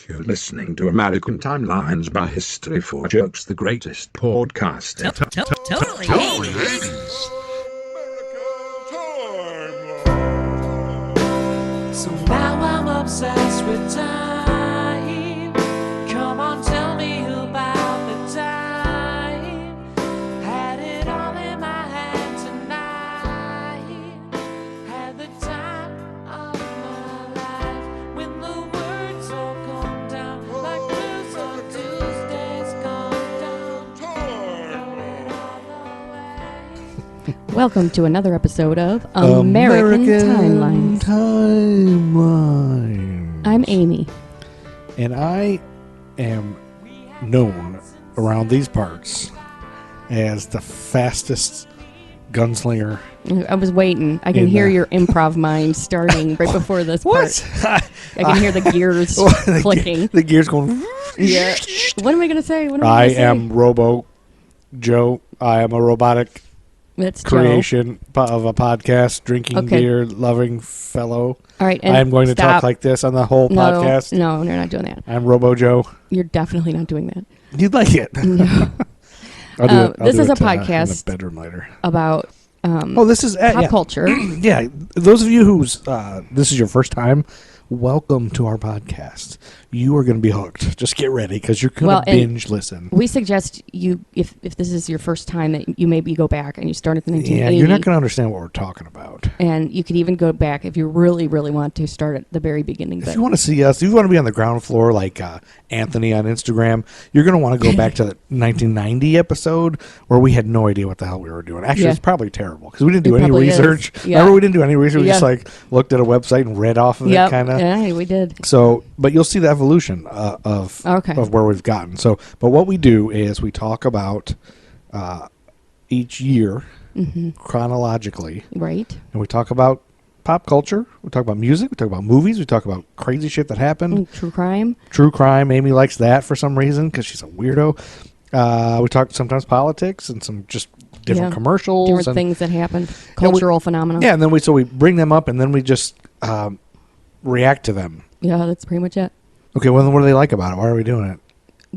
You're listening to American Timelines by History for Jerks, the greatest podcast. Totally 80s. So now I'm obsessed with time. Come on, tell me about the time. Had it all in my hand tonight. Had the time of my life. When the words all come down like blues on Tuesdays come down. Throw it all away. Welcome to another episode of American Timelines. I'm Amy. And I am known around these parts as the fastest gunslinger. I was waiting. I can hear your improv mind starting right before this part. I can hear the gears clicking. The gears going. Yeah. What am I going to say? What am I I gonna say? am Robo Joe. I am a robotic That's creation of a podcast, drinking Okay. beer, loving fellow. All right. I am going to stop. talk like this on the whole podcast. No, you're not doing that. I'm Robo Joe. You're definitely not doing that. You'd like it. No. I'll do it. This is a in the podcast bedroom later. about This is pop culture. Yeah, those of you who's this is your first time, welcome to our podcast. You are going to be hooked. Just get ready because you're going to binge listen. We suggest you, if this is your first time, that you maybe go back and you start at the 1980s. Yeah, you're not going to understand what we're talking about. And you could even go back if you really, really want to start at the very beginning. If you want to see us, if you want to be on the ground floor like Anthony on Instagram, you're going to want to go back to the 1990 episode where we had no idea what the hell we were doing. Actually, it's probably terrible because we didn't do any research. Yeah. Remember, we didn't do any research. We just like looked at a website and read off of it, kind of. Yeah, we did. So, but you'll see the evolution of where we've gotten. So, but what we do is we talk about each year chronologically, Right. and we talk about pop culture. We talk about music. We talk about movies. We talk about crazy shit that happened. True crime. True crime. Amy likes that for some reason because she's a weirdo. We talk sometimes politics and some just different commercials, different and things that happened, cultural phenomena. Yeah, and then we bring them up and then we just react to them. Yeah, that's pretty much it. Okay, well, then what do they like about it? Why are we doing it?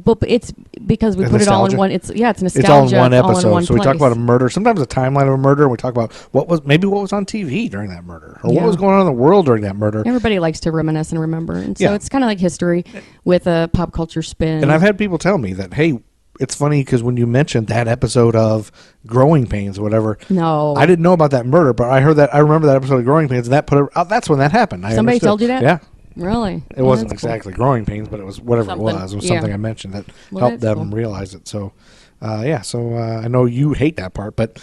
But it's because we put it all in one. It's nostalgia. It's all in one episode. In one so we talk place. about a murder, sometimes a timeline of a murder, and we talk about what was on TV during that murder, or what was going on in the world during that murder. Everybody likes to reminisce and remember, and so Yeah. it's kind of like history with a pop culture spin. And I've had people tell me that, hey, it's funny because when you mentioned that episode of Growing Pains or whatever, no, I didn't know about that murder, but I remember that episode of Growing Pains, and that put it out. That's when that happened. Somebody told you that? Yeah. Really? It wasn't exactly Growing Pains, but it was whatever it was. It was something I mentioned that helped them realize it. So, I know you hate that part, but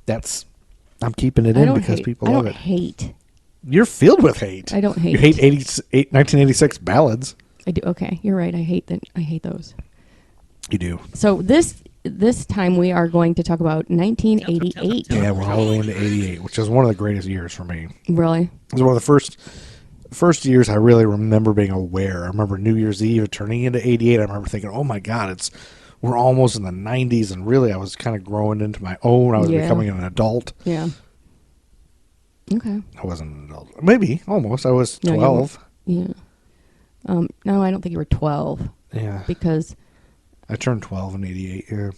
I'm keeping it in because people love it. I don't hate. You're filled with hate. I don't hate. You hate 1986 ballads. I do. Okay, you're right. I hate that. I hate those. You do. So this time we are going to talk about 1988. Yeah, we're all the way into 88, which is one of the greatest years for me. Really? It was one of the first years I really remember being aware. I remember New Year's Eve turning into 88. I remember thinking, oh my God, we're almost in the 90s. And really, I was kind of growing into my own. I was becoming an adult. Yeah. Okay. I wasn't an adult. Maybe, almost. I was 12. Yeah. No, I don't think you were 12. Yeah. Because I turned 12 in 88, yeah.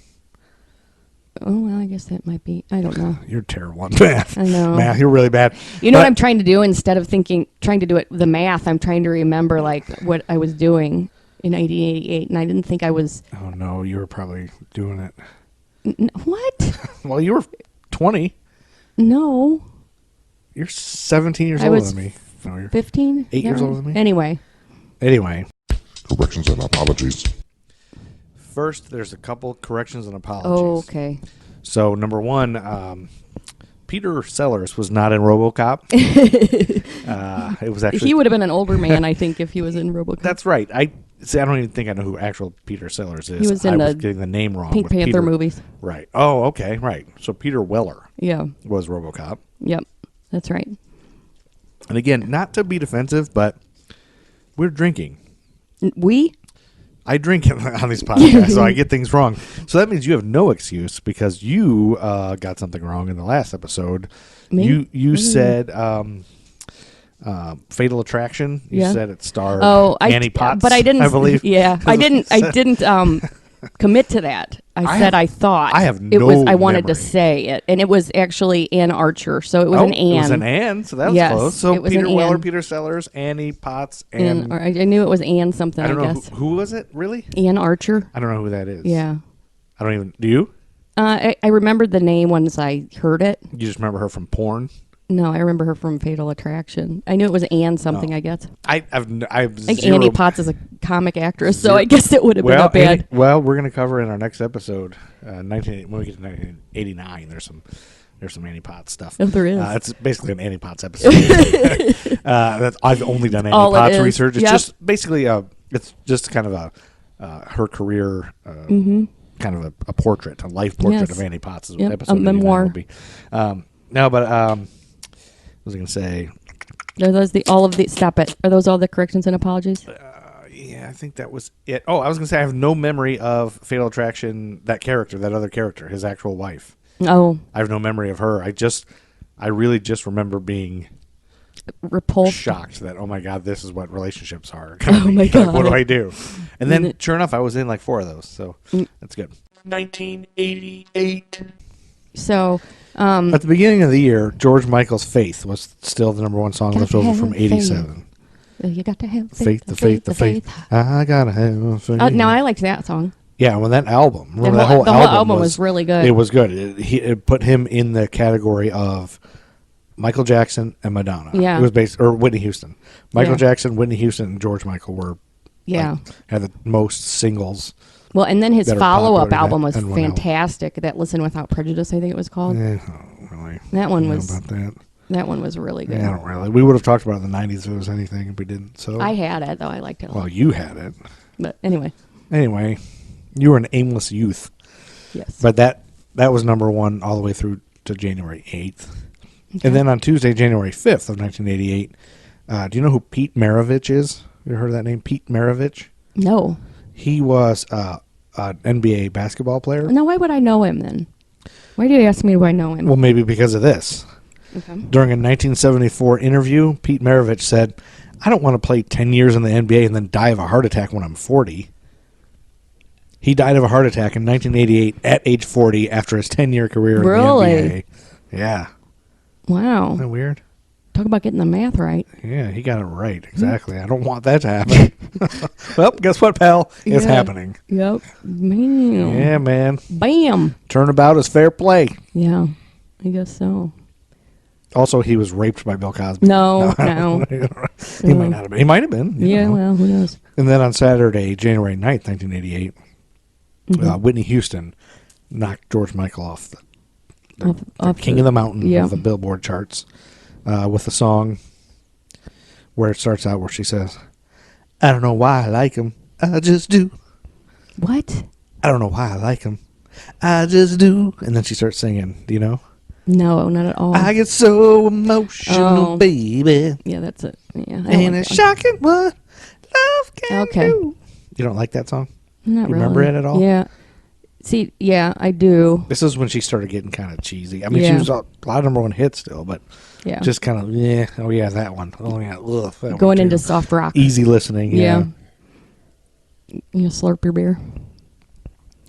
Oh, well, I guess that might be. I don't know. You're terrible at math. I know. Math, you're really bad. You know what I'm trying to do? Instead of trying to do it, the math, I'm trying to remember, like, what I was doing in 88, and I didn't think I was... Oh, no, you were probably doing it. What? Well, you were 20. No. You're 17 years older than me. No, you're 15? 8 years older than me. Anyway. Corrections and apologies. First, there's a couple corrections and apologies. Oh, okay. So, number one, Peter Sellers was not in RoboCop. It was actually... He would have been an older man, I think, if he was in RoboCop. That's right. I don't even think I know who actual Peter Sellers is. He was in getting the name wrong. Pink Panther movies. Right. Oh, okay. Right. So Peter Weller was RoboCop. Yep. That's right. And again, not to be defensive, but we're drinking. I drink on these podcasts, so I get things wrong. So that means you have no excuse because you got something wrong in the last episode. Me? You said Fatal Attraction. You Yeah. said it starred Oh, Annie Potts, but I didn't. I believe. Yeah, I didn't. I didn't commit to that. I said I thought. I have it was. no I wanted memory. to say it, and it was actually Ann Archer. So it was an Ann. It was an Ann, so that was Yes, close. So it was Peter an Weller, Ann. Peter Sellers, Annie Potts, Ann, and or I knew it was Ann something. I don't know guess who was it really. Ann Archer. I don't know who that is. Yeah. I don't even. Do you? I remembered the name once I heard it. You just remember her from porn? No, I remember her from Fatal Attraction. I knew it was Ann something. No. I guess. I've I think zero. Annie Potts is a comic actress, so I guess it would have been Well, not bad. we're going to cover in our next episode, when we get to 1989. There's some Annie Potts stuff. Oh, there is. It's basically an Annie Potts episode. I've only done Annie All it Potts is. research. It's Yep. just basically it's just kind of her career. Kind of a portrait, a life portrait Yes. of Annie Potts. Is what Yep, episode a 89 memoir. will be. No, but what was I going to say? Are those all of the stop it? Are those all the corrections and apologies? Yeah, I think that was it. Oh, I was going to say I have no memory of Fatal Attraction, that other character, his actual wife. Oh, I have no memory of her. I really just remember being repulsed. shocked that, oh my God, this is what relationships are. Oh my God. What do I do? And then, sure enough, I was in like 4 of those, so that's good. 1988. So, At the beginning of the year, George Michael's "Faith" was still the number 1 song Got left to over have from faith. '87. you got to have Faith, the faith, the faith. I gotta have faith. No, I liked that song. Yeah, when that album, remember that whole- whole the whole album album was really good. It was good. It put him in the category of Michael Jackson and Madonna. Yeah. It was based, or Whitney Houston. Michael Yeah. Jackson, Whitney Houston, and George Michael were Yeah. had the most singles. Well, and then his that are follow-up popular album was and one album. fantastic. That "Listen Without Prejudice," I think it was called. Oh, really? That one I don't know was- about that. That one was really good. Yeah, I don't really. We would have talked about it in the '90s if it was anything, if we didn't. So I had it though. I liked it a lot. well, you had it But anyway, anyway. You were an aimless youth, yes. but that was number 1 all the way through to January 8th. Okay. And then on Tuesday, January 5th of 1988, do you know who Pete Maravich is? You heard of that name, Pete Maravich? No. He was an NBA basketball player. Now, why would I know him then? Why do you ask me? Do I know him? Well, maybe because of this. Okay. During a 1974 interview, Pete Maravich said, "I don't want to play 10 years in the NBA and then die of a heart attack when I'm 40. He died of a heart attack in 1988 at age 40 after his 10-year career Really? in the NBA. Yeah. Wow. Isn't that weird? Talk about getting the math right. Yeah, he got it right. Exactly. I don't want that to happen. Well, guess what, pal? It's Yeah. happening. Yep. Bam. Yeah, man. Bam. Turnabout is fair play. Yeah. I guess so. Also, he was raped by Bill Cosby. No. He might not have been. He might have been. You Yeah. don't know. Well, who knows? And then on Saturday, January 9th, 1988, Whitney Houston knocked George Michael off the Off King the- of the Mountain yeah. of the Billboard charts with a song where it starts out where she says, "I don't know why I like him. I just do. What? I don't know why I like him. I just do." And then she starts singing. Do you know? No, not at all. I get so emotional, Oh. baby. Yeah, that's it. Yeah. I don't And like it's that. shocking what love can Okay. do. You don't like that song? Not You really. remember it at all? Yeah. See, yeah, I do. This is when she started getting kind of cheesy. I mean, she Yeah. was a lot of number 1 hits still, but Yeah. just kind of, yeah. Oh, yeah, that one. Oh, yeah. Ugh, that Going one into too. soft rock. Easy listening. Yeah. You slurp your beer.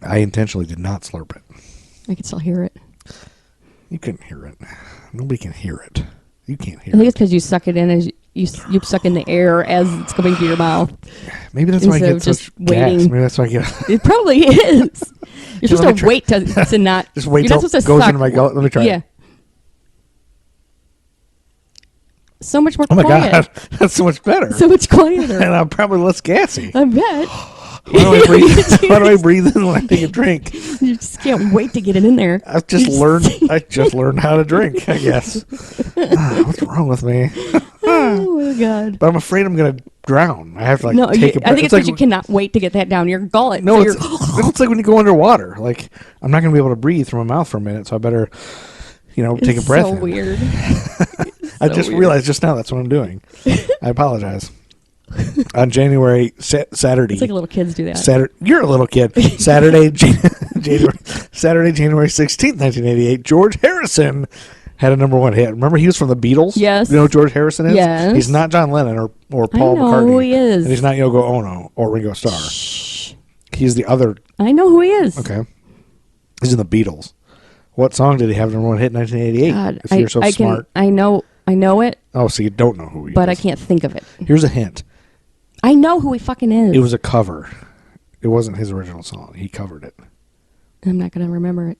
I intentionally did not slurp it. I can still hear it. You couldn't hear it. Nobody can hear it. You can't hear I think it. it's because you suck it in as you suck in the air as it's coming to your mouth. Maybe that's why I instead get of such just gas. waiting. Maybe that's why I get... It probably is. You're let me supposed to try- wait to not. Just wait you're till not supposed it to goes suck. into my gullet. Let me try Yeah. it. So much more Oh, my quiet. God. That's so much better. So much quieter. And I'm probably less gassy. I bet. Why do I breathe? Why do I breathe in when I take a drink? You just can't wait to get it in there. I just learned how to drink, I guess. What's wrong with me? Oh my god. But I'm afraid I'm gonna drown. I have to No, take a breath. I think it's because you cannot wait to get that down your gullet. No, So it's, you're- it's like when you go underwater. Like I'm not gonna be able to breathe through my mouth for a minute, so I better, take a it's breath. so in. weird. I so just weird. realized just now that's what I'm doing. I apologize. On January Saturday. It's like little kids do that. You're a little kid. Saturday, January 16th, 1988. George Harrison had a number one hit. Remember, he was from the Beatles. Yes. You know who George Harrison is? Yes. He's not John Lennon or Paul I know McCartney. who he is. And he's not Yoko Ono or Ringo Starr. Shh. He's the other. I know who he is. Okay. He's in the Beatles. What song did he have number one hit in 1988? God, if you're so smart. I know it, Oh, so you don't know who he is. but I can't think of it. Here's a hint. I know who he fucking is. It was a cover. It wasn't his original song. He covered it. I'm not going to remember it.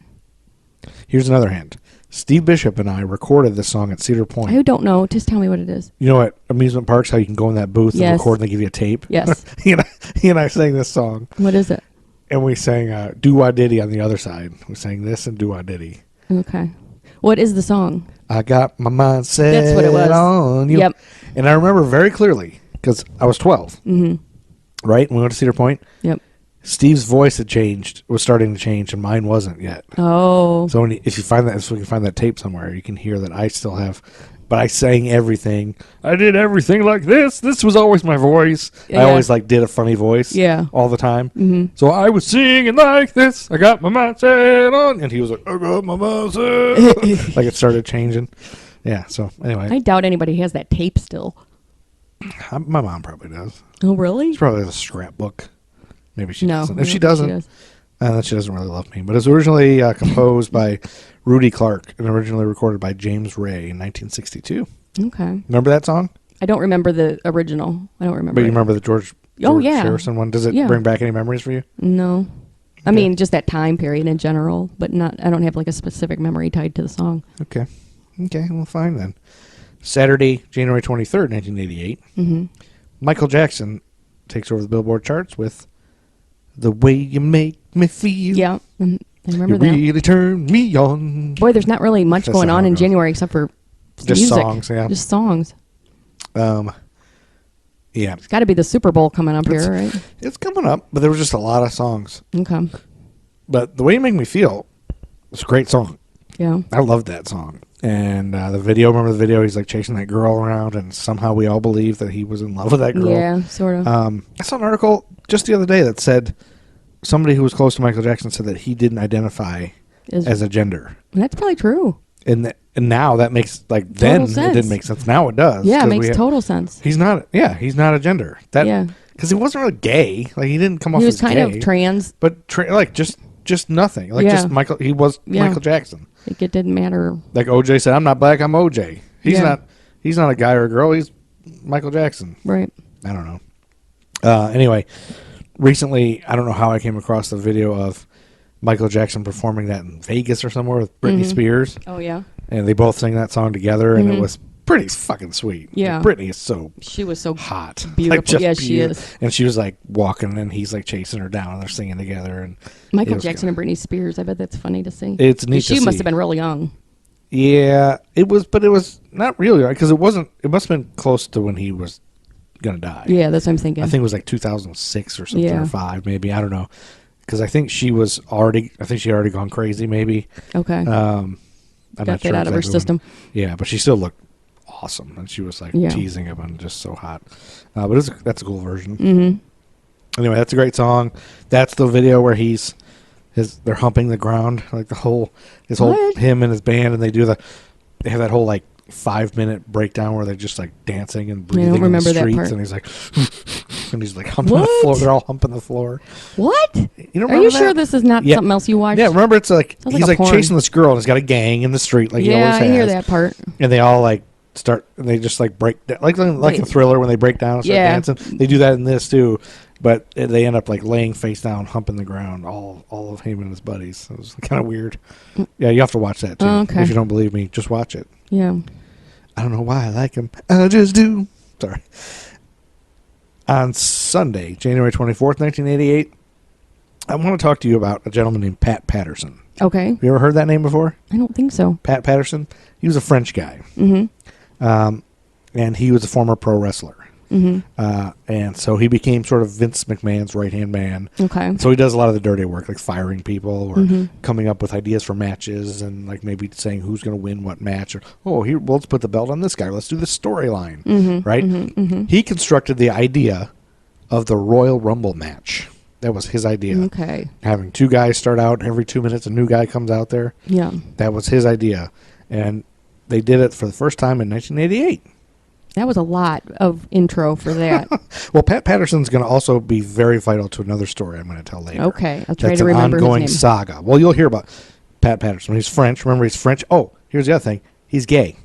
Here's another hint. Steve Bishop and I recorded this song at Cedar Point. I don't know. Just tell me what it is. You know at amusement parks how you can go in that booth and Yes. record and they give you a tape? Yes. he and I sang this song. What is it? And we sang Do Wah Diddy on the other side. We sang this and Do Wah Diddy. Okay. What is the song? I got my mind set That's what it was. on you. Yep. And I remember very clearly because I was 12. Mm-hmm. Right? And we went to Cedar Point. Yep. Steve's voice was starting to change, and mine wasn't yet. Oh. So if you find that, if we can find that tape somewhere, you can hear that I still have. But I sang everything. I did everything like this. This was always my voice. Yeah. I always did a funny voice. Yeah. All the time. Mm-hmm. So I was singing like this. I got my mind set on, and he was like, I got my mind set. Like it started changing. Yeah. So anyway, I doubt anybody has that tape still. my mom probably does. Oh, really? It's probably a scrapbook. Maybe she No. doesn't. I If don't she think doesn't, does. then she doesn't really love me. But it was originally composed by Rudy Clark and originally recorded by James Ray in 1962. Okay. Remember that song? I don't remember the original. I don't remember. But you it. remember the George yeah. Harrison one? Does it Yeah. bring back any memories for you? No. I mean, just that time period in general, but not. I don't have like a specific memory tied to the song. Okay. Okay, well, fine then. Saturday, January 23rd, 1988. Mm-hmm. Michael Jackson takes over the Billboard charts with The Way You Make Me Feel. Yeah, I remember You that. really turn me on. Boy, there's not really much That's going not on how it in goes. January except for Just music. songs, yeah. Just songs. Yeah. It's got to be the Super Bowl coming up here, right? It's coming up, but there was just a lot of songs. Okay. But The Way You Make Me Feel was a great song. Yeah. I loved that song. And the video, remember the video? He's like chasing that girl around, and somehow we all believe that he was in love with that girl. Yeah, sort of. I saw an article just the other day that said somebody who was close to Michael Jackson said that he didn't identify as a gender. That's probably true. And now that makes, like, then it sense. didn't make sense. Now it does. Yeah, it 'cause makes total sense. He's not a gender. Yeah. Because he wasn't really gay. Like, he didn't come off He as was kind gay. of trans. But, just nothing. Like, Yeah. just Michael, he was Yeah. Michael Jackson. Like it didn't matter. Like OJ said, I'm not black, I'm OJ. He's Yeah. not a guy or a girl, he's Michael Jackson. Right. I don't know. Anyway, recently, I don't know how I came across the video of Michael Jackson performing that in Vegas or somewhere with Britney Spears. Oh, yeah. And they both sang that song together, and it was pretty fucking sweet. Yeah. Like, Britney is so She was so hot. beautiful. Like, just Yeah, she is. And she was like walking, and he's like chasing her down, and they're singing together. And Michael it was Jackson and Britney Spears. I bet that's funny to see. It's neat to She must see. have been real young. Yeah, it was, but it was not really right because it wasn't. It must have been close to when he was gonna die. Yeah, that's what I'm thinking. I think it was like 2006 or something, Yeah. or 5 maybe. I don't know, because I think she was already. I think she had already gone crazy. Maybe. Okay. I'm Got not that sure out of her exactly system. yeah, but she still looked awesome, and she was like Yeah. teasing him and just so hot. But that's a cool version. Mm-hmm. Anyway, that's a great song. That's the video where they're humping the ground, like his whole What? him and his band, and they have that whole like 5-minute breakdown where they're just like dancing and breathing in the remember that streets, part. and he's like, and he's like humping the What? floor. They're all humping the floor. What? You don't Are remember you that? sure this is not Yeah. something else you watched? Yeah, remember it's like Sounds he's like like a porn. chasing this girl, and he's got a gang in the street, like he Yeah, always has. I hear that part. And they all like start, and they just like break down, like Wait. a Thriller when they break down and start Yeah. dancing. They do that in this too, but they end up like laying face down, humping the ground. All of him and his buddies. It was kind of weird. Yeah, you have to watch that too. Oh, okay. If you don't believe me, just watch it. Yeah. I don't know why I like him. I just do. Sorry. On Sunday, January 24th, 1988, I want to talk to you about a gentleman named Pat Patterson. Okay. Have you ever heard that name before? I don't think so. Pat Patterson? He was a French guy. Mm-hmm. And he was a former pro wrestler. Mm-hmm. And so he became sort of Vince McMahon's right-hand man. Okay. So he does a lot of the dirty work, like firing people or Mm-hmm. coming up with ideas for matches and like maybe saying who's going to win what match. Or, let's put the belt on this guy. Let's do this storyline. Mm-hmm. Right? Mm-hmm. Mm-hmm. He constructed the idea of the Royal Rumble match. That was his idea. Okay. Having 2 guys start out, every 2 minutes a new guy comes out there. Yeah. That was his idea. And they did it for the first time in 1988. That was a lot of intro for that. Well, Pat Patterson's going to also be very vital to another story I'm going to tell later. Okay, I'll try That's to remember an ongoing his name. saga. Well, you'll hear about Pat Patterson. He's French. Remember, he's French. Oh, here's the other thing. He's gay.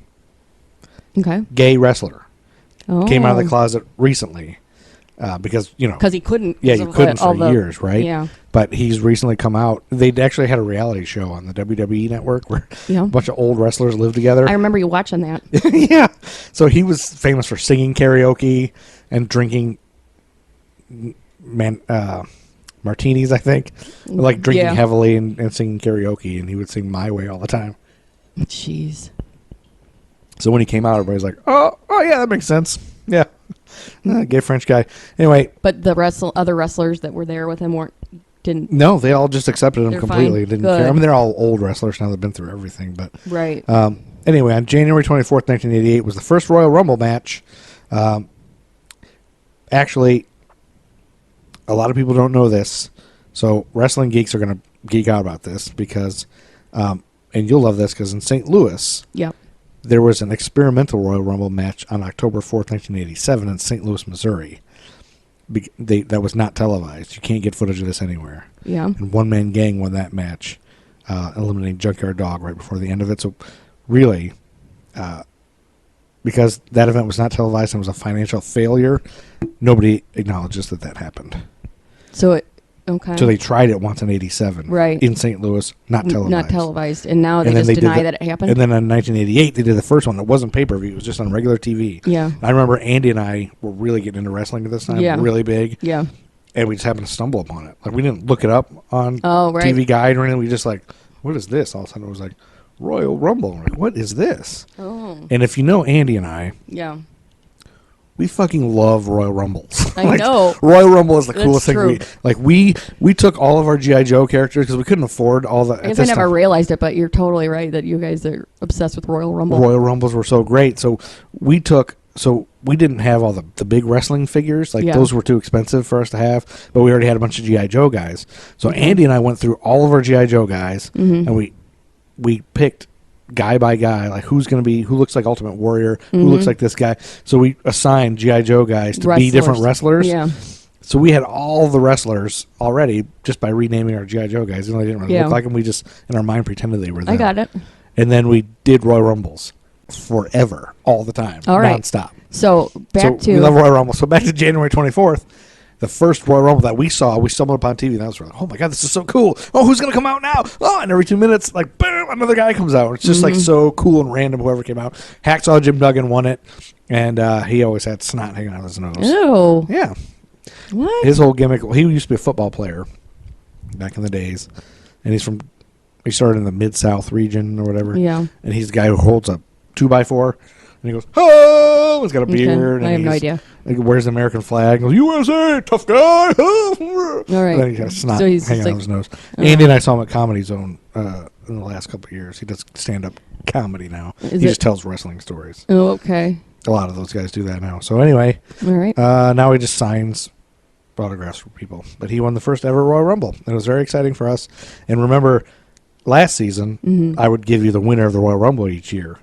Okay. Gay wrestler. Oh. Came out of the closet recently because, you know. Because he couldn't. Yeah, 'cause you of couldn't all for years, right? Yeah. But he's recently come out. They actually had a reality show on the WWE network where Yeah. a bunch of old wrestlers live together. I remember you watching that. Yeah. So he was famous for singing karaoke and drinking martinis, I think. Like drinking Yeah. heavily and singing karaoke, and he would sing My Way all the time. Jeez. So when he came out, everybody's like, oh yeah, that makes sense. Yeah. Gay French guy. Anyway, But the other wrestlers that were there with him didn't. no, they all just accepted him They're completely. fine. Didn't Good. care. I mean, they're all old wrestlers now. They've been through everything. But Right. anyway, on January 24th, 1988 was the first Royal Rumble match. Actually, a lot of people don't know this. So wrestling geeks are going to geek out about this because, and you'll love this because in St. Louis, Yep. there was an experimental Royal Rumble match on October 4th, 1987 in St. Louis, Missouri. That was not televised. You can't get footage of this anywhere. Yeah. And One Man Gang won that match, eliminating Junkyard Dog right before the end of it. So really, because that event was not televised and was a financial failure, nobody acknowledges that happened. So okay. So they tried it once in 87. Right. In St. Louis, not televised. Not televised, and now they And then just did deny that it happened. And then in 1988, they did the first one. It wasn't pay-per-view. It was just on regular TV. Yeah. I remember Andy and I were really getting into wrestling at this time. Yeah. Really big. Yeah. And we just happened to stumble upon it. Like, we didn't look it up on Oh, right. TV Guide or anything. We just like, what is this? All of a sudden it was like, Royal Rumble. I'm like, what is this? Oh. And if you know Andy and I, Yeah. we fucking love Royal Rumbles. I know. Royal Rumble is the That's coolest true. thing. We took all of our G.I. Joe characters because we couldn't afford all the. I guess I never realized it, but you're totally right that you guys are obsessed with Royal Rumble. Royal Rumbles were so great. So we didn't have all the big wrestling figures. Like, Yeah. those were too expensive for us to have, but we already had a bunch of G.I. Joe guys. So Andy and I went through all of our G.I. Joe guys, and we picked guy by guy, like who looks like Ultimate Warrior, who looks like this guy. So we assigned G.I. Joe guys to be different wrestlers. Yeah. So we had all the wrestlers already just by renaming our G.I. Joe guys. You know, they didn't really Yeah. look like them. We just, in our mind, pretended they were them. I got it. And then we did Royal Rumbles forever, all the time, All right. nonstop. So back We love to Royal Rumble. So back to January 24th, the first Royal Rumble that we saw, we stumbled upon TV, and that was like, oh my God, this is so cool. Oh, who's going to come out now? Oh, and every 2 minutes, like, boom, another guy comes out. It's just like so cool and random, whoever came out. Hacksaw Jim Duggan won it, and he always had snot hanging out of his nose. ew. Yeah. What? His whole gimmick, he used to be a football player back in the days, and he started in the Mid-South region or whatever. Yeah. And he's the guy who holds a 2x4, and he goes, oh, he's got a beard. I have and no he's- idea. He wears the American flag. Goes, USA, tough guy. All right. And then he's got snot So he's hanging just out of his nose. Oh. Andy and I saw him at Comedy Zone in the last couple of years. He does stand-up comedy now. Is He it- just tells wrestling stories. Oh, okay. A lot of those guys do that now. So anyway, All right. now he just signs autographs for people. But he won the first ever Royal Rumble. It was very exciting for us. And remember, last season, I would give you the winner of the Royal Rumble each year.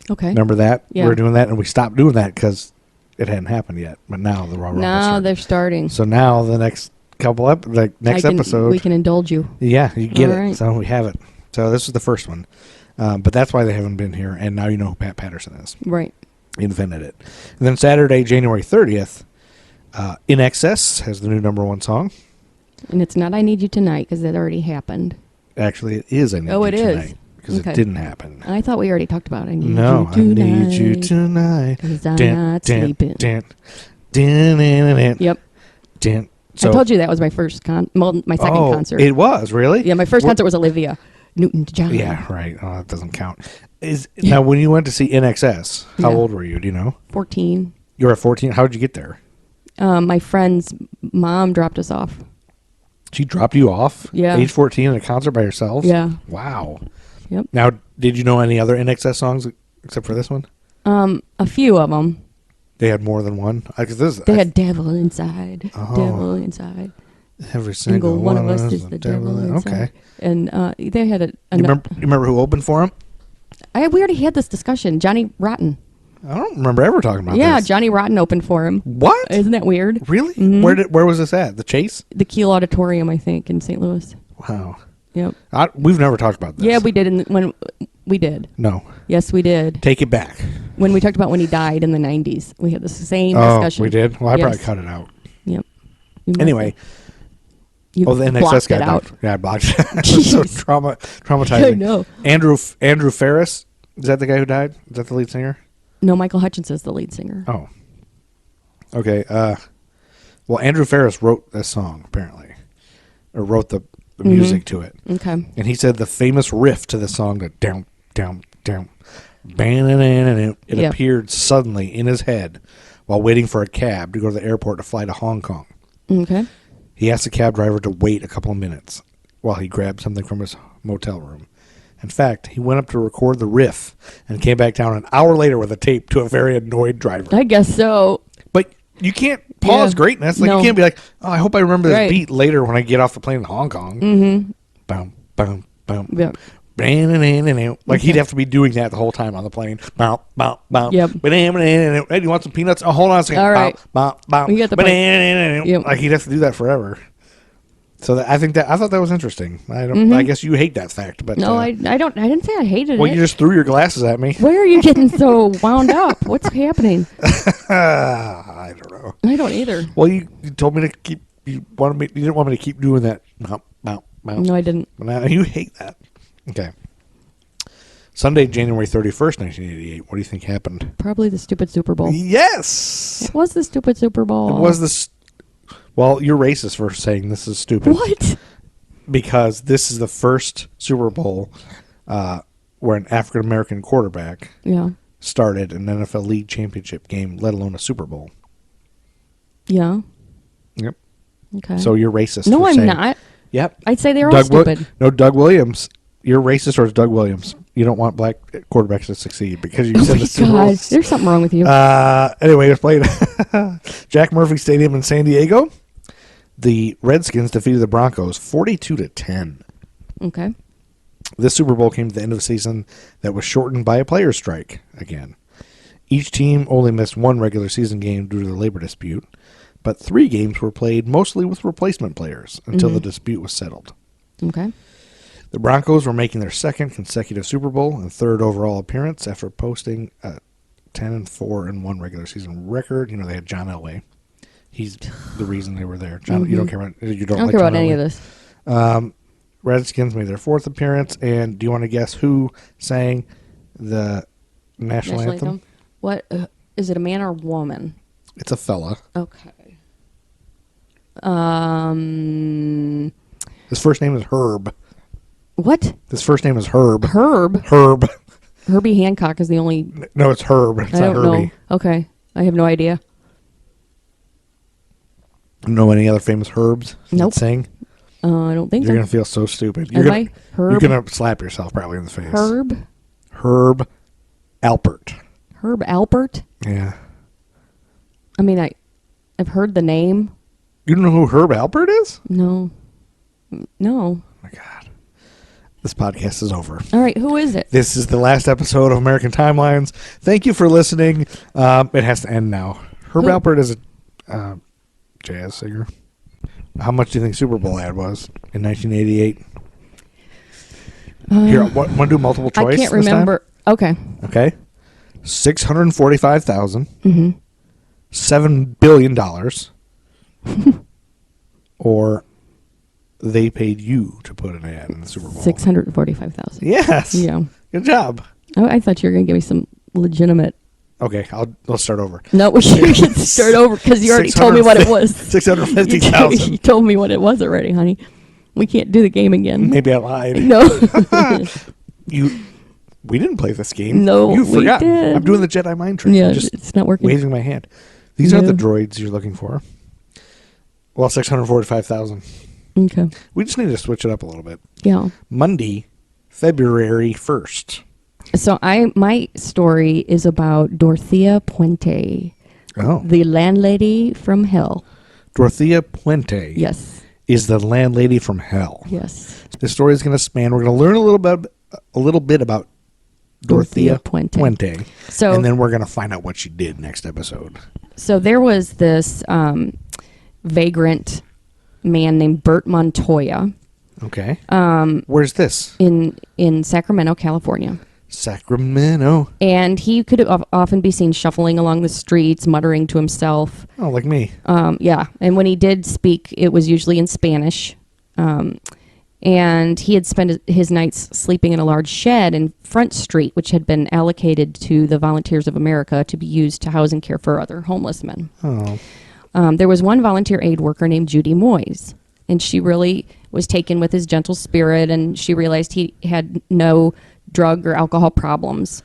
Okay. Remember that? Yeah. We were doing that, and we stopped doing that because it hadn't happened yet. But now the Royal Rumble Now started. they're starting. So now the next couple episode, we can indulge you. yeah, you get All it. right. So we have it. So this is the first one, but that's why they haven't been here. And now you know who Pat Patterson is. Right. He invented it. And then Saturday, January 30th, In Excess has the new #1 song. And it's not "I Need You Tonight" because that already happened. Actually, it is I Need Oh, You it is. Tonight because Okay. it didn't happen. I thought we already talked about "I Need No, I You Tonight." need you tonight. 'Cause I'm not sleeping. Yep. Yep. So, I told you that was my first my second concert. It was really. Yeah, my first What- concert was Olivia Newton-John. Yeah, right. Oh, that doesn't count. Now when you went to see NXS, how Yeah. old were you? Do you know? 14. You were at 14. How did you get there? My friend's mom dropped us off. She dropped you off. Yeah. Age 14 at a concert by yourselves. Yeah. Wow. Yep. Now, did you know any other NXS songs except for this one? A few of them. They had more than one. They had "Devil Inside," Oh. "Devil Inside." every single one of us is is the devil inside. inside. Okay. And they had You remember who opened for him? We already had this discussion. Johnny Rotten. I don't remember ever talking about Yeah, this. Johnny Rotten opened for him. What? Isn't that weird? Really? Mhm. Where was this at? The Chase? The Kiel Auditorium, I think, in St. Louis. Wow. Yep. We've never talked about this. Yeah, we did. When we did. No. Yes, we did. Take it back. When we talked about when he died in the 90s, we had the same Oh, discussion. we did? Well, I probably Yes. cut it out. Yep. You must Anyway. have. You The NXS blocked guy it out. died. Yeah, I blocked it. It's so Jeez. traumatizing. I know. Andrew Ferris, is that the guy who died? Is that the lead singer? No, Michael Hutchins is the lead singer. Oh. Okay. Well, Andrew Ferris wrote this song, apparently. Or wrote the music to it. Okay. And he said the famous riff to the song, the down, down, down, it Yep. appeared suddenly in his head while waiting for a cab to go to the airport to fly to Hong Kong. Okay. He asked the cab driver to wait a couple of minutes while he grabbed something from his motel room. In fact, he went up to record the riff and came back down an hour later with a tape to a very annoyed driver. I guess so. But you can't pause Yeah. greatness. Like No. you can't be like, oh, I hope I remember this Right. beat later when I get off the plane in Hong Kong. Mm-hmm. Boom, boom, boom. Yeah. Like he'd have to be doing that the whole time on the plane. Bow, bow, bow. Yep. Hey, you want some peanuts? Oh, hold on a second. All right. Bow, bow, bow. You got the point. Yep. Like he'd have to do that forever. So I thought that was interesting. I guess you hate that fact, but No, I don't. I didn't say I hated well, it. you just threw your glasses at me. Where are you getting so wound up? What's happening? I don't know. I don't either. Well, you told me to keep. You didn't want me to keep doing that. Bow, bow, bow. No, I didn't. Now you hate that. Okay. Sunday, January 31st, 1988. What do you think happened? Probably the stupid Super Bowl. Yes. It was the stupid Super Bowl. It was this. Well, you're racist for saying this is stupid. What? Because this is the first Super Bowl where an African American quarterback Yeah. started an NFL League championship game, let alone a Super Bowl. Yeah. Yep. Okay. So you're racist. No, for I'm saying, not. Yep. I'd say they're all stupid. No, Doug Williams. You're racist, or is Doug Williams? You don't want black quarterbacks to succeed because you Oh said my the Super God, Bowl. there's something wrong with you. Anyway, it's played Jack Murphy Stadium in San Diego. The Redskins defeated the Broncos 42-10. Okay. This Super Bowl came to the end of a season that was shortened by a players' strike again. Each team only missed one regular season game due to the labor dispute, but 3 games were played mostly with replacement players until the dispute was settled. Okay. The Broncos were making their second consecutive Super Bowl and third overall appearance after posting a 10-4-1 regular season record. You know, they had John Elway. He's the reason they were there. John, you don't care about I don't care about any of this. Redskins made their 4th appearance, and do you want to guess who sang the national anthem? What is it? A man or a woman? It's a fella. Okay. His first name is Herb. What? His first name is Herb. Herb. Herb. Herbie Hancock is the only. No, it's Herb. It's I not don't Herbie. know. Okay, I have no idea. Know any other famous Herbs that Nope. sing? I don't think You're so. gonna feel so stupid. Am I? Herb. You're gonna slap yourself probably in the face. Herb. Herb Alpert. Herb Alpert. Yeah. I mean, I've heard the name. You don't know who Herb Alpert is? No. Oh my God. This podcast is over. All right, who is it? This is the last episode of American Timelines. Thank you for listening. It has to end now. Herb Who? Alpert is a jazz singer. How much do you think Super Bowl ad was in 1988? Here, want to do multiple choice? I can't this time? remember. Okay. Okay. $645,000. Mm-hmm. $7 billion. Or they paid you to put an ad in the Super Bowl. 645,000. Yes. Yeah. Good job. Oh, I thought you were going to give me some legitimate. Okay, I'll start over. No, we should start over because you already told me what it was. 650,000. You told me what it was already, honey. We can't do the game again. Maybe I lied. No. We didn't play this game. No, You we forgot. did. I'm doing the Jedi mind trick. Yeah, I'm just it's not working. waving my hand. These are the Yeah. droids you're looking for. Well, 645,000. Okay. We just need to switch it up a little bit. Yeah. Monday, February 1st. So my story is about Dorothea Puente, Oh. the landlady from hell. Dorothea Puente Yes. is the landlady from hell. Yes. The story is going to span. We're going to learn a little bit about Dorothea Puente. So, and then we're going to find out what she did next episode. So there was this vagrant man named Bert Montoya. Okay. Where's this? In Sacramento, California. Sacramento. And he could often be seen shuffling along the streets, muttering to himself. Oh, like me. Yeah. And when he did speak, it was usually in Spanish. And he had spent his nights sleeping in a large shed in Front Street, which had been allocated to the Volunteers of America to be used to house and care for other homeless men. Oh. There was one volunteer aid worker named Judy Moyes, and she really was taken with his gentle spirit, and she realized he had no drug or alcohol problems.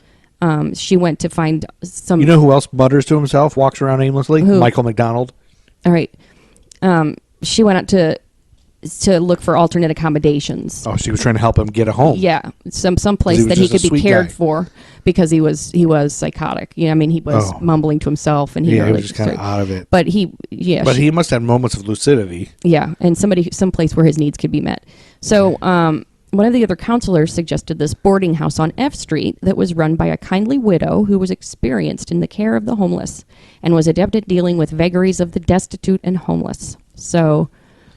She went to find some... You know who else mutters to himself, walks around aimlessly? Who? Michael McDonald. All right. She went out to look for alternate accommodations. Oh, she was trying to help him get a home. Yeah, some place he was that he just could a be sweet cared guy. for, because he was psychotic. You know, I mean, he was mumbling to himself, and he Yeah, really he was just kind of out of it. But he must have moments of lucidity. Yeah, and some place where his needs could be met. So, one of the other counselors suggested this boarding house on F Street that was run by a kindly widow who was experienced in the care of the homeless and was adept at dealing with vagaries of the destitute and homeless. So,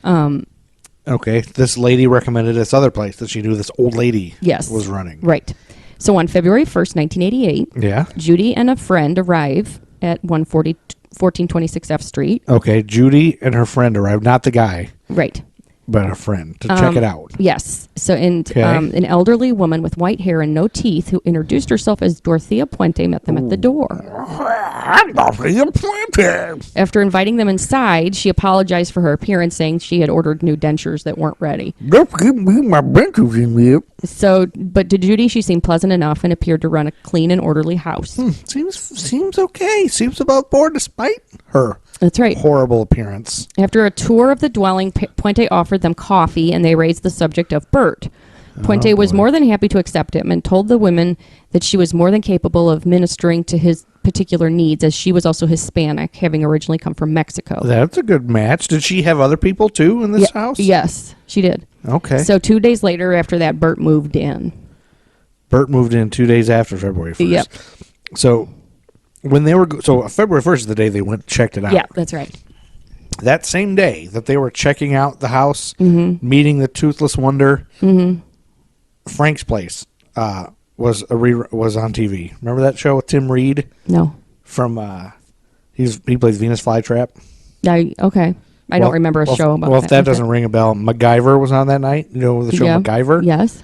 okay, this lady recommended this other place that she knew this old lady yes, was running. Right. So on February 1st, 1988, yeah, Judy and a friend arrive at 1426 F Street. Okay, Judy and her friend arrived, not the guy. Right. But a friend to check it out. Yes. So, an elderly woman with white hair and no teeth who introduced herself as Dorothea Puente met them at the door. I'm Dorothea Puente. After inviting them inside, she apologized for her appearance, saying she had ordered new dentures that weren't ready. Don't give me my dentures in here. So, but to Judy, she seemed pleasant enough and appeared to run a clean and orderly house. Seems okay. Seems above board despite her. That's right. Horrible appearance. After a tour of the dwelling, Puente offered them coffee, and they raised the subject of Bert. Puente was more than happy to accept him and told the women that she was more than capable of ministering to his particular needs, as she was also Hispanic, having originally come from Mexico. That's a good match. Did she have other people, too, in this house? Yes, she did. Okay. So 2 days later, after that, Bert moved in. Bert moved in 2 days after February 1st. Yep. So when they were... So February 1st is the day they went and checked it out. Yeah, that's right. That same day that they were checking out the house, meeting the Toothless Wonder, Frank's Place was on TV. Remember that show with Tim Reed? No. From he plays Venus Flytrap. Okay. I don't remember a show about that. Well, if that doesn't ring a bell, MacGyver was on that night. You know the show MacGyver? Yes.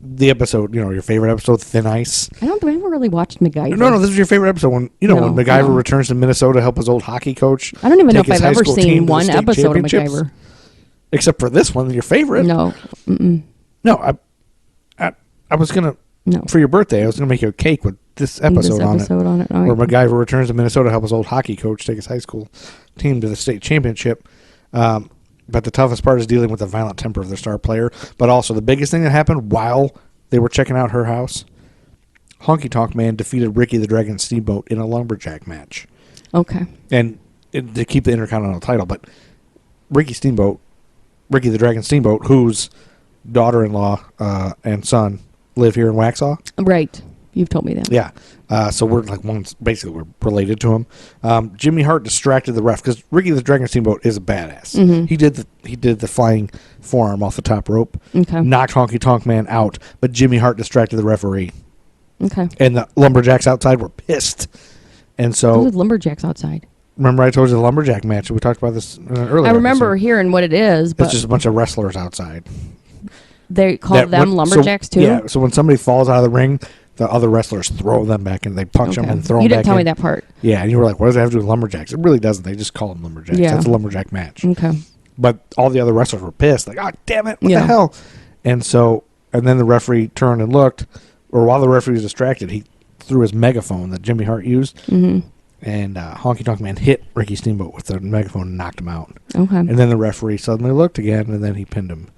The episode, your favorite episode, Thin Ice. I never really watched MacGyver. No, this is your favorite episode when when MacGyver returns to Minnesota to help his old hockey coach. I don't even know if take his I've high ever school seen team to the one state episode of championships. MacGyver. Except for this one, your favorite. No. Mm-mm. No, I was gonna for your birthday. I was gonna make you a cake with this episode on it. All Where right. MacGyver returns to Minnesota to help his old hockey coach take his high school team to the state championship. But the toughest part is dealing with the violent temper of their star player. But also the biggest thing that happened while they were checking out her house, Honky Tonk Man defeated Ricky the Dragon Steamboat in a lumberjack match. Okay. And to keep the Intercontinental title, but Ricky the Dragon Steamboat, whose daughter-in-law and son live here in Waxhaw. Right. You've told me that. Yeah. So we're we're related to him. Jimmy Hart distracted the ref because Ricky the Dragon Steamboat is a badass. Mm-hmm. He did the flying forearm off the top rope. Okay. Knocked Honky Tonk Man out, but Jimmy Hart distracted the referee. Okay. And the lumberjacks outside were pissed. And so Those lumberjacks outside. remember I told you the lumberjack match? We talked about this earlier. I remember episode. hearing what it is, but It's just a bunch of wrestlers outside. they call them lumberjacks too? Yeah, so when somebody falls out of the ring, the other wrestlers throw them back and they punch them and throw them back in. You didn't tell me that part. Yeah, and you were like, what does that have to do with lumberjacks? It really doesn't. They just call them lumberjacks. Yeah. That's a lumberjack match. Okay. But all the other wrestlers were pissed. Like, oh, damn it, what the hell? And then the referee turned and looked, or while the referee was distracted, he threw his megaphone that Jimmy Hart used, and Honky Tonk Man hit Ricky Steamboat with the megaphone and knocked him out. Okay. And then the referee suddenly looked again, and then he pinned him.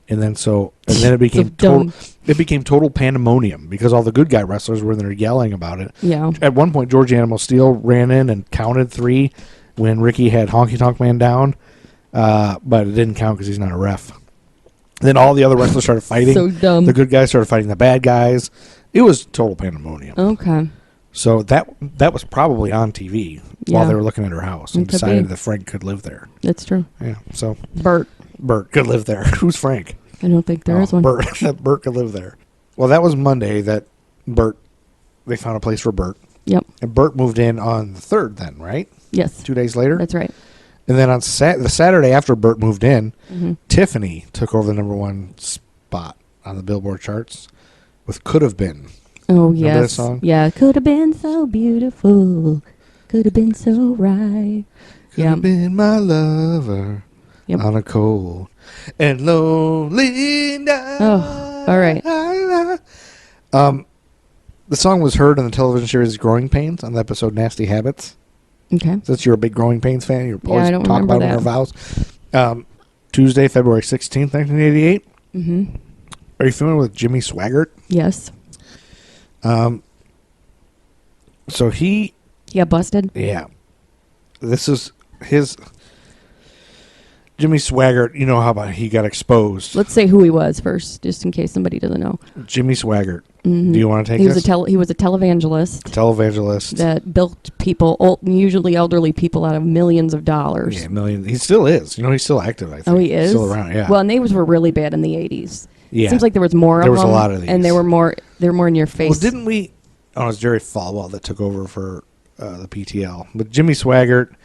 And then it became total pandemonium because all the good guy wrestlers were in there yelling about it. Yeah. At one point, George Animal Steel ran in and counted 3 when Ricky had Honky Tonk Man down, but it didn't count because he's not a ref. Then all the other wrestlers started fighting. So dumb. The good guys started fighting the bad guys. It was total pandemonium. Okay. So that was probably on TV while they were looking at her house and decided that Frank could live there. That's true. Yeah. So Bert could live there. Who's Frank? I don't think there is one. Bert could live there. Well, that was Monday that they found a place for Bert. Yep. And Bert moved in on the 3rd then, right? Yes. 2 days later? That's right. And then on the Saturday after Bert moved in, Tiffany took over the number 1 spot on the Billboard charts with Could Have Been. Oh, Remember yes. that song? Yeah. Could have been so beautiful. Could have been so right. Could have been my lover on a cold and lonely night. Oh, all right. The song was heard in the television series Growing Pains on the episode Nasty Habits. Okay. Since you're a big Growing Pains fan, you're always I don't talking remember about it in that. our vows. Tuesday, February 16th, 1988. Mm-hmm. Are you familiar with Jimmy Swaggart? Yes. So he got busted? Yeah. This is his... Jimmy Swaggart, you know how about he got exposed. Let's say who he was first, just in case somebody doesn't know. Jimmy Swaggart. Mm-hmm. Do you want to take he this? He was a televangelist. Televangelist. That built people, usually elderly people, out of millions of dollars. Yeah, millions. He still is. You know, he's still active, I think. Oh, he is? Still around, yeah. Well, and those were really bad in the 80s. Yeah. Seems like there was more of them. There was a lot of these. And they were more in your face. Well, didn't we... Oh, it was Jerry Falwell that took over for the PTL. But Jimmy Swaggart...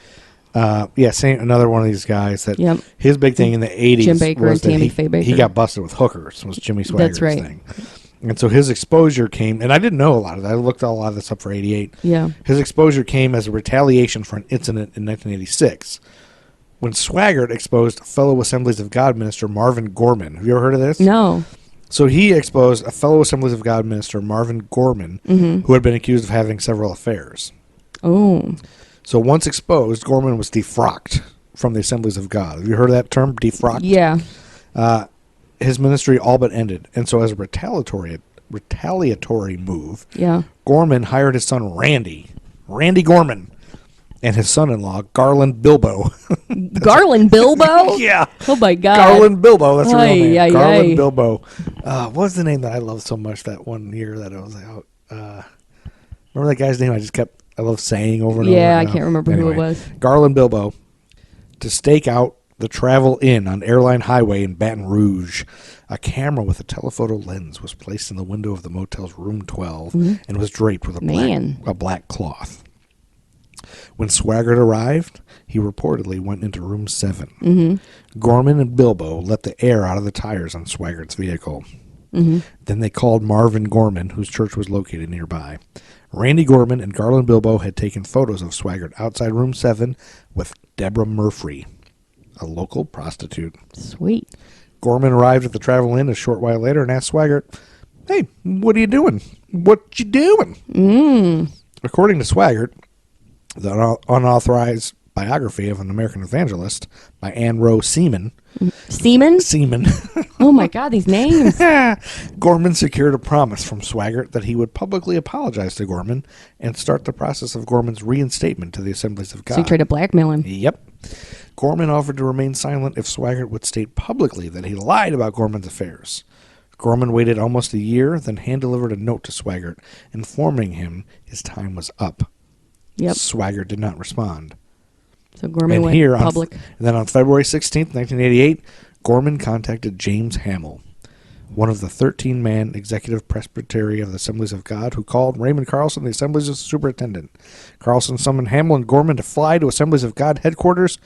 another one of these guys that his big thing in the 80s Jim Baker was and Tammy that Faye Baker. he got busted with hookers was Jimmy Swaggart's That's right. thing. And so his exposure came, and I didn't know a lot of that. I looked a lot of this up for 88. Yeah. His exposure came as a retaliation for an incident in 1986 when Swaggart exposed fellow Assemblies of God minister Marvin Gorman. Have you ever heard of this? No. So he exposed a fellow Assemblies of God minister, Marvin Gorman, who had been accused of having several affairs. Oh. So once exposed, Gorman was defrocked from the Assemblies of God. Have you heard of that term, defrocked? Yeah. His ministry all but ended. And so as a retaliatory move, Gorman hired his son Randy Gorman, and his son-in-law, Garland Bilbo. Garland Bilbo? Yeah. Oh, my God. Garland Bilbo. That's the real name. Aye, Garland aye. Bilbo. What was the name that I loved so much that one year that I was like, remember that guy's name I love saying over and over? Yeah, I can't remember who it was. Garland Bilbo, to stake out the Travel Inn on Airline Highway in Baton Rouge. A camera with a telephoto lens was placed in the window of the motel's room 12 and was draped with a black cloth. When Swaggart arrived, he reportedly went into room 7. Gorman and Bilbo let the air out of the tires on Swaggart's vehicle. Then they called Marvin Gorman, whose church was located nearby. Randy Gorman and Garland Bilbo had taken photos of Swaggart outside room 7 with Deborah Murphy, a local prostitute. Sweet. Gorman arrived at the Travel Inn a short while later and asked Swaggart, "Hey, what are you doing? What you doing?" According to Swaggart, the unauthorized biography of an American evangelist by Ann Rowe Seaman. Seaman. Oh, my God, these names. Gorman secured a promise from Swaggart that he would publicly apologize to Gorman and start the process of Gorman's reinstatement to the Assemblies of God. So he tried to blackmail him. Yep. Gorman offered to remain silent if Swaggart would state publicly that he lied about Gorman's affairs. Gorman waited almost a year, then hand-delivered a note to Swaggart, informing him his time was up. Yep. Swaggart did not respond. So Gorman went public. And then on February 16th, 1988, Gorman contacted James Hamill, one of the 13-man executive presbytery of the Assemblies of God, who called Raymond Carlson the Assemblies' superintendent. Carlson summoned Hamill and Gorman to fly to Assemblies of God headquarters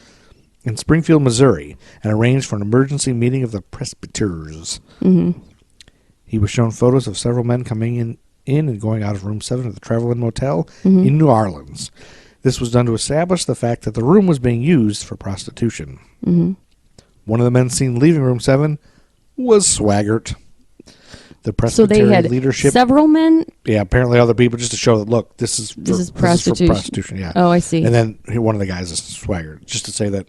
in Springfield, Missouri, and arranged for an emergency meeting of the presbyters. He was shown photos of several men coming in and going out of room 7 of the Travel Inn Motel in New Orleans. This was done to establish the fact that the room was being used for prostitution. One of the men seen leaving room 7 was Swaggart. The Presbyterian so they had leadership. Several men? Yeah, apparently other people, just to show that, look, this is prostitution. for prostitution. Yeah. Oh, I see. And then one of the guys is Swaggart, just to say that.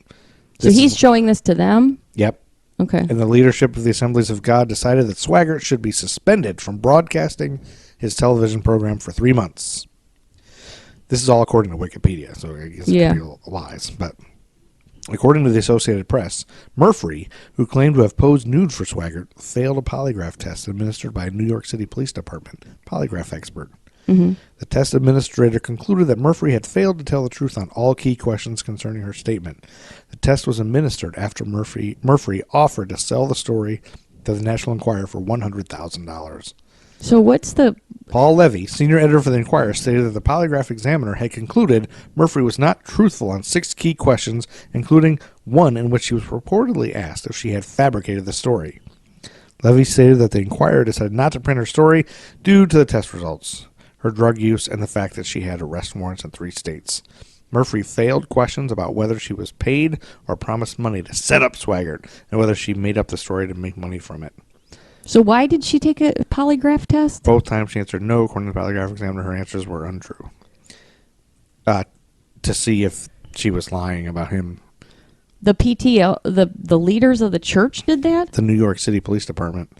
So he's showing this to them? Yep. Okay. And the leadership of the Assemblies of God decided that Swaggart should be suspended from broadcasting his television program for 3 months. This is all according to Wikipedia, so I guess it could be lies. But According to the Associated Press, Murphy, who claimed to have posed nude for Swaggart, failed a polygraph test administered by a New York City Police Department polygraph expert. Mm-hmm. The test administrator concluded that Murphy had failed to tell the truth on all key questions concerning her statement. The test was administered after Murphy offered to sell the story to the National Enquirer for $100,000. So what's the... Paul Levy, senior editor for the Enquirer, stated that the polygraph examiner had concluded Murphy was not truthful on 6 key questions, including one in which she was reportedly asked if she had fabricated the story. Levy stated that the Enquirer decided not to print her story due to the test results, her drug use, and the fact that she had arrest warrants in 3 states. Murphy failed questions about whether she was paid or promised money to set up Swaggart, and whether she made up the story to make money from it. So why did she take a polygraph test? Both times she answered no. According to the polygraph examiner, her answers were untrue. To see if she was lying about him. The PTL, the leaders of the church did that? The New York City Police Department.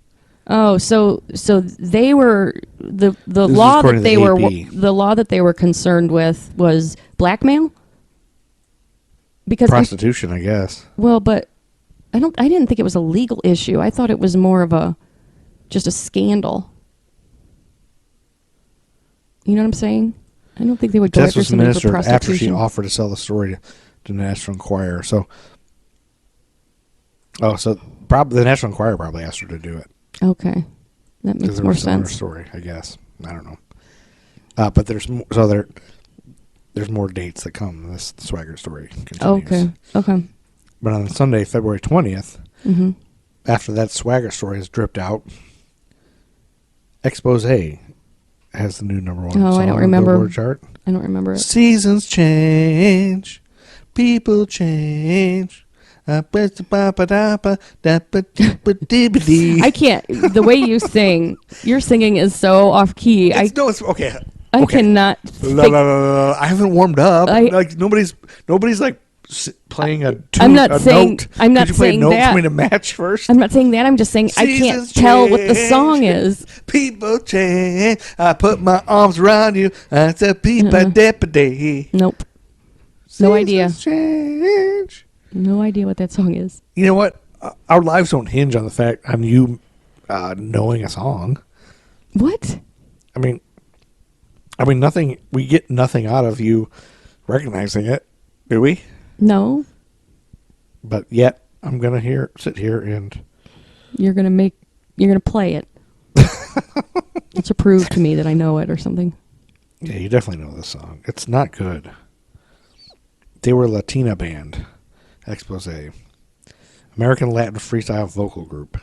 Oh, so they were the This is law according that to they were AP. the law that they were concerned with was blackmail? Because Prostitution, I guess. well, but I didn't think it was a legal issue. I thought it was more of just a scandal. You know what I'm saying? I don't think they would go Test after was somebody for administered after she prostitution. offered to sell the story to the National Enquirer. So the National Enquirer probably asked her to do it. Okay, that makes Because more her sense. story, I guess. I don't know. But there's more dates that come. This Swaggart story continues. Okay. But on Sunday, February 20th, Mm-hmm. after that Swaggart story has dripped out, Expose has the new number 1 Oh, song I don't on the remember. Billboard chart. I don't remember it. Seasons change, people change. I I can't. The way you sing, your singing is so off key. It's okay. I Okay. cannot. No. I haven't warmed up. Like nobody's like playing a tune. I'm not a saying. Note. I'm not Could you play a saying note that. for me to match first? I'm not saying that. I'm just saying I can't Seasons tell what the change, song is. People change. I put my arms around you. I said, "People deputy." Nope. No idea. Seasons change. No idea what that song is. You know what? Our lives don't hinge on the fact on you knowing a song. What? I mean, nothing. We get nothing out of you recognizing it, do we? No. But yet, I'm gonna sit here and You're gonna play it. To prove to me that I know it or something. yeah, you definitely know this song. It's not good. They were a Latina band, Expose, American Latin freestyle vocal group.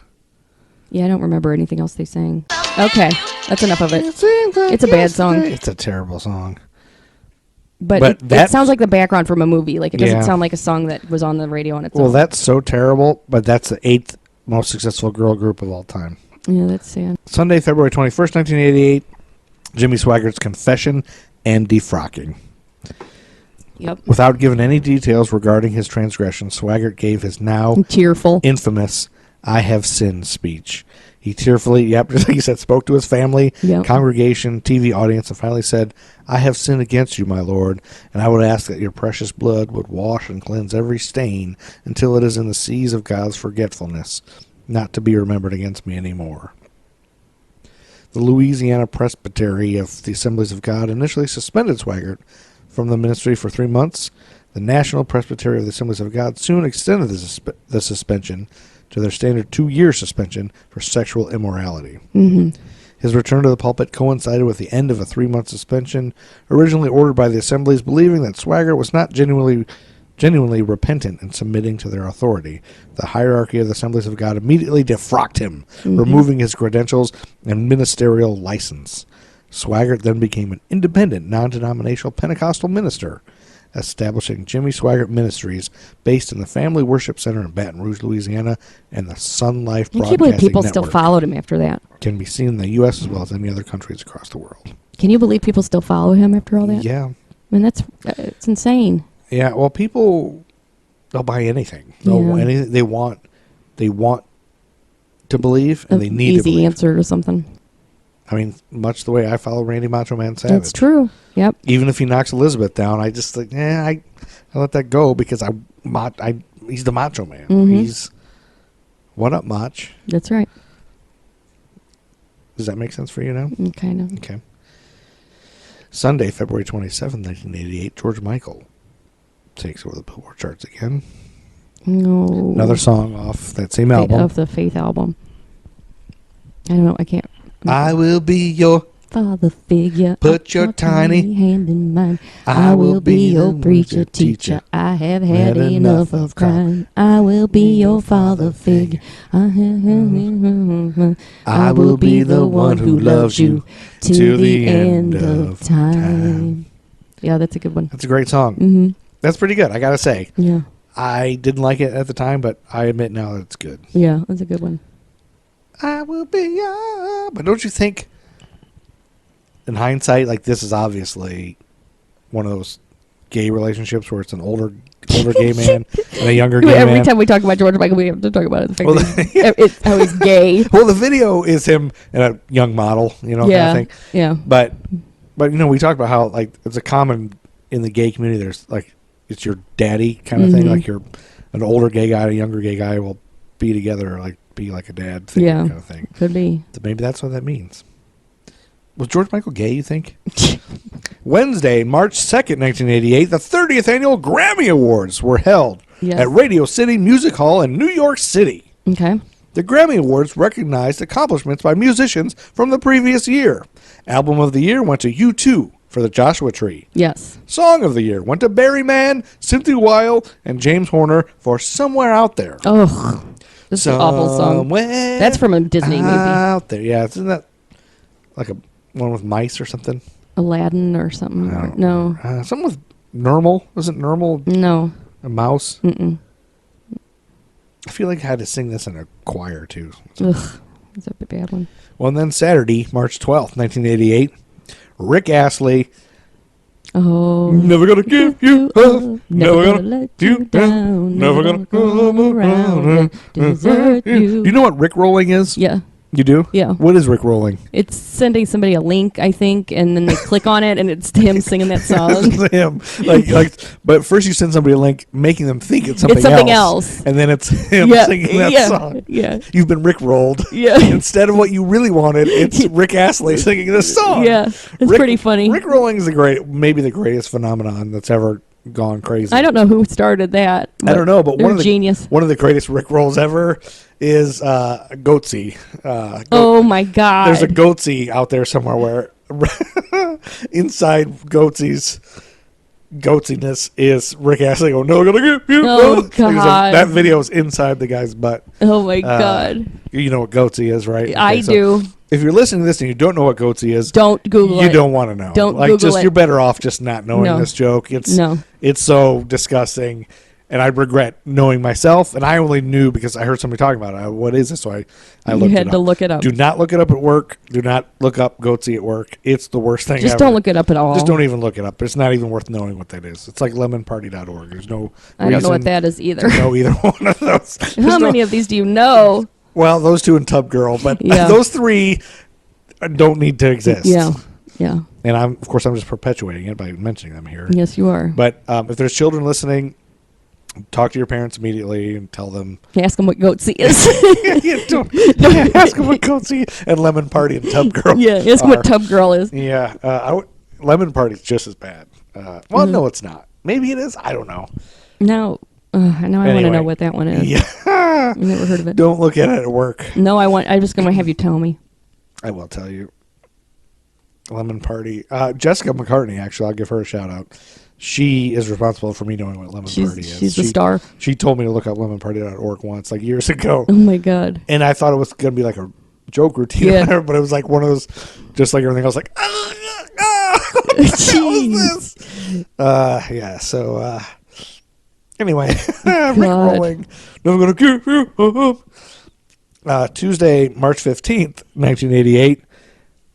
Yeah, I don't remember anything else they sang. Okay, that's enough of it. It's a bad song. It's a terrible song. But it sounds like the background from a movie. Like, it doesn't sound like a song that was on the radio on its own. Well, that's so terrible, but that's the 8th most successful girl group of all time. Yeah, that's sad. Sunday, February 21st, 1988, Jimmy Swaggart's confession and defrocking. Yep. Without giving any details regarding his transgression, Swaggart gave his now Tearful. infamous "I have sinned" speech. He tearfully, just like he said, spoke to his family, congregation, TV audience, and finally said, "I have sinned against you, my Lord, and I would ask that your precious blood would wash and cleanse every stain until it is in the seas of God's forgetfulness, not to be remembered against me anymore." The Louisiana Presbytery of the Assemblies of God initially suspended Swaggart from the ministry for 3 months. The National Presbytery of the Assemblies of God soon extended the suspension to their standard 2-year suspension for sexual immorality. Mm-hmm. His return to the pulpit coincided with the end of a 3-month suspension, originally ordered by the assemblies, believing that Swaggart was not genuinely repentant and submitting to their authority. The hierarchy of the Assemblies of God immediately defrocked him, removing his credentials and ministerial license. Swaggart then became an independent, non-denominational Pentecostal minister, establishing Jimmy Swaggart Ministries based in the Family Worship Center in Baton Rouge, Louisiana, and the Sun Life I Broadcasting can't believe people still Network. followed him after that. Can be seen in the U.S. as well as any other countries across the world. Can you believe people still follow him after all that? Yeah. I mean, it's insane. Yeah, well, people, they'll buy anything. Anything they want to believe, and they need to easy believe. answer or something. I mean, much the way I follow Randy Macho Man Savage. That's true. Yep. Even if he knocks Elizabeth down, I just like, I let that go because he's the Macho Man. Mm-hmm. He's what up, Mach? That's right. Does that make sense for you now? Kind of. Okay. Sunday, February 27th, 1988, George Michael takes over the Billboard charts again. No. Another song off that same album. Of the Faith album. I don't know. I can't. I will be your father figure. Put your tiny hand in mine. I will be your preacher, teacher. I have had enough of crime. I will be your father figure. I will be the one who loves you to the end of time. Yeah, that's a good one. That's a great song. Mm-hmm. That's pretty good, I gotta say. Yeah. I didn't like it at the time, but I admit now that it's good. Yeah, that's a good one. I will be your... But don't you think, in hindsight, like this is obviously one of those gay relationships where it's an older gay man and a younger gay man. Every time we talk about George Michael, we have to talk about it. The fact Well, that it's how he's gay. Well, the video is him and a young model, kind of thing. Yeah. But we talked about how like it's a common in the gay community. There's like it's your daddy kind of thing. Like you're an older gay guy, and a younger gay guy will be together, or like be like a dad thing, kind of thing. Could be. So maybe that's what that means. Was George Michael gay, you think? Wednesday, March 2nd, 1988, the 30th annual Grammy Awards were held at Radio City Music Hall in New York City. Okay. The Grammy Awards recognized accomplishments by musicians from the previous year. Album of the Year went to U2 for The Joshua Tree. Yes. Song of the Year went to Barry Mann, Cynthia Weil, and James Horner for Somewhere Out There. Oh, this is an awful song. That's from a Disney movie. Out there, yeah. Isn't that like a one with mice or something? Aladdin or something? No. Something with Normal. Wasn't Normal No. a mouse? Mm-mm. I feel like I had to sing this in a choir, too. Ugh. That's a bad one. Well, and then Saturday, March 12th, 1988, Rick Astley. Oh. Never gonna give you up. Never gonna let you down. Never gonna come around and desert you. You know what Rick rolling is? Yeah. You do? Yeah. What is Rick rolling? It's sending somebody a link, I think, and then they click on it, and it's him singing that song. It's him. But first you send somebody a link, making them think it's something else. And then it's him singing that song. Yeah. You've been Rick rolled. Yeah. Instead of what you really wanted, it's Rick Astley singing this song. Yeah. It's pretty funny. Rick rolling is maybe the greatest phenomenon that's ever gone crazy. I don't know who started that. I don't know, but one of the greatest Rick rolls ever is Goatsy. Oh my God! There's a Goatsy out there somewhere where inside Goatsy's goatsiness is Rick Astley going, "No, I'm gonna give you." Oh God! That video is inside the guy's butt. Oh my God! You know what Goatsy is, right? I do. If you're listening to this and you don't know what Goatsy is, don't Google it. You don't want to know. Don't Google it. You're better off just not knowing this joke. It's so disgusting, and I regret knowing myself. And I only knew because I heard somebody talking about it. What is this? So I looked it up. You had to look it up. Do not look it up at work. Do not look up Goatsy at work. It's the worst thing ever. Just don't look it up at all. Just don't even look it up. It's not even worth knowing what that is. It's like lemonparty.org. There's no I don't know what that is either. No, either one of those. How many of these do you know? Well, those two and Tub Girl, but those three don't need to exist. Yeah. And I'm just perpetuating it by mentioning them here. Yes, you are. But if there's children listening, talk to your parents immediately and tell them. Ask them what Goatsy is. Ask them what Goatsy and Lemon Party and Tub Girl. Yeah, ask them what Tub Girl is. Yeah, Lemon Party's just as bad. No, it's not. Maybe it is. I don't know. No. I want to know what that one is. Yeah. I've never heard of it. Don't look at it at work. No, I'm just going to have you tell me. I will tell you. Lemon Party. Jessica McCartney, actually, I'll give her a shout out. She is responsible for me knowing what Lemon Party is. She's the star. She told me to look up lemonparty.org once, like years ago. Oh my God. And I thought it was going to be like a joke routine or whatever, but it was like one of those, just like everything else, like, what the hell is this? Yeah, so, anyway, Rick rolling. Never gonna give you up. Tuesday, March 15th, 1988,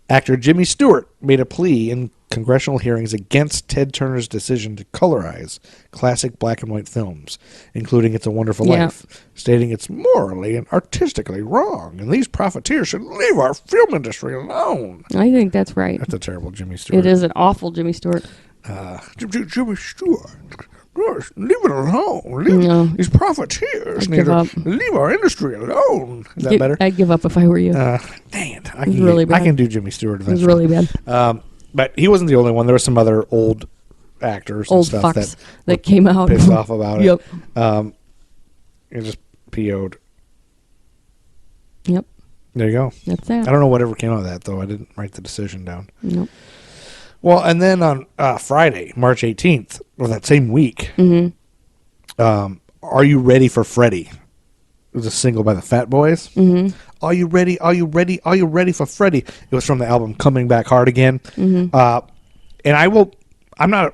actor Jimmy Stewart made a plea in congressional hearings against Ted Turner's decision to colorize classic black and white films, including It's a Wonderful Yeah. Life, stating it's morally and artistically wrong, and these profiteers should leave our film industry alone. I think that's right. That's a terrible Jimmy Stewart. It is an awful Jimmy Stewart. Jimmy Stewart. Gosh, leave it alone. Leave No. these profiteers I'd need give to up. leave our industry alone. Is that better? I'd give up if I were you. Dang it. I was can, really I bad. can do Jimmy Stewart It was eventually. really bad. But he wasn't the only one. There were some other old actors Old and stuff fucks that that came out. pissed off about it. Yep. It just PO'd. Yep. There you go. That's that. I don't know whatever came out of that, though. I didn't write the decision down. Nope. Well, and then on Friday, March 18th, or that same week, Are You Ready for Freddie? It was a single by the Fat Boys. Mm-hmm. Are you ready? Are you ready? Are you ready for Freddie? It was from the album Coming Back Hard Again. Mm-hmm. And I'm not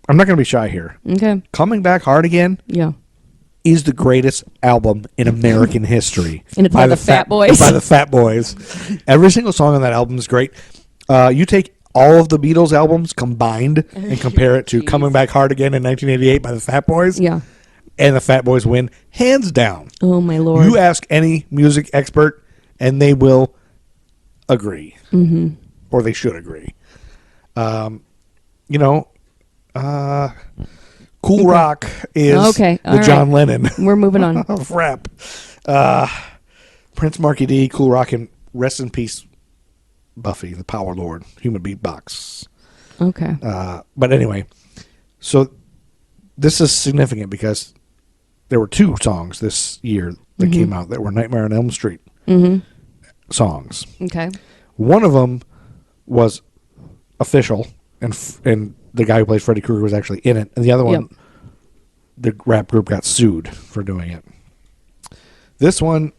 going to be shy here. Okay. Coming Back Hard Again Yeah. is the greatest album in American history. And it's by the Fat Boys. By the Fat Boys. Every single song on that album is great. You take all of the Beatles albums combined and compare it to Coming Back Hard Again in 1988 by the Fat Boys. Yeah. And the Fat Boys win hands down. Oh, my Lord. You ask any music expert and they will agree. Mm-hmm. Or they should agree. Cool Rock is Okay, all the John right. Lennon We're moving on. of rap. Prince, Marky D, Cool Rock, and rest in peace, Buffy, the Power Lord, Human Beatbox. Okay. But anyway, so this is significant because there were two songs this year that came out that were Nightmare on Elm Street songs. Okay. One of them was official, and the guy who plays Freddy Krueger was actually in it. And the other one, the rap group got sued for doing it. This one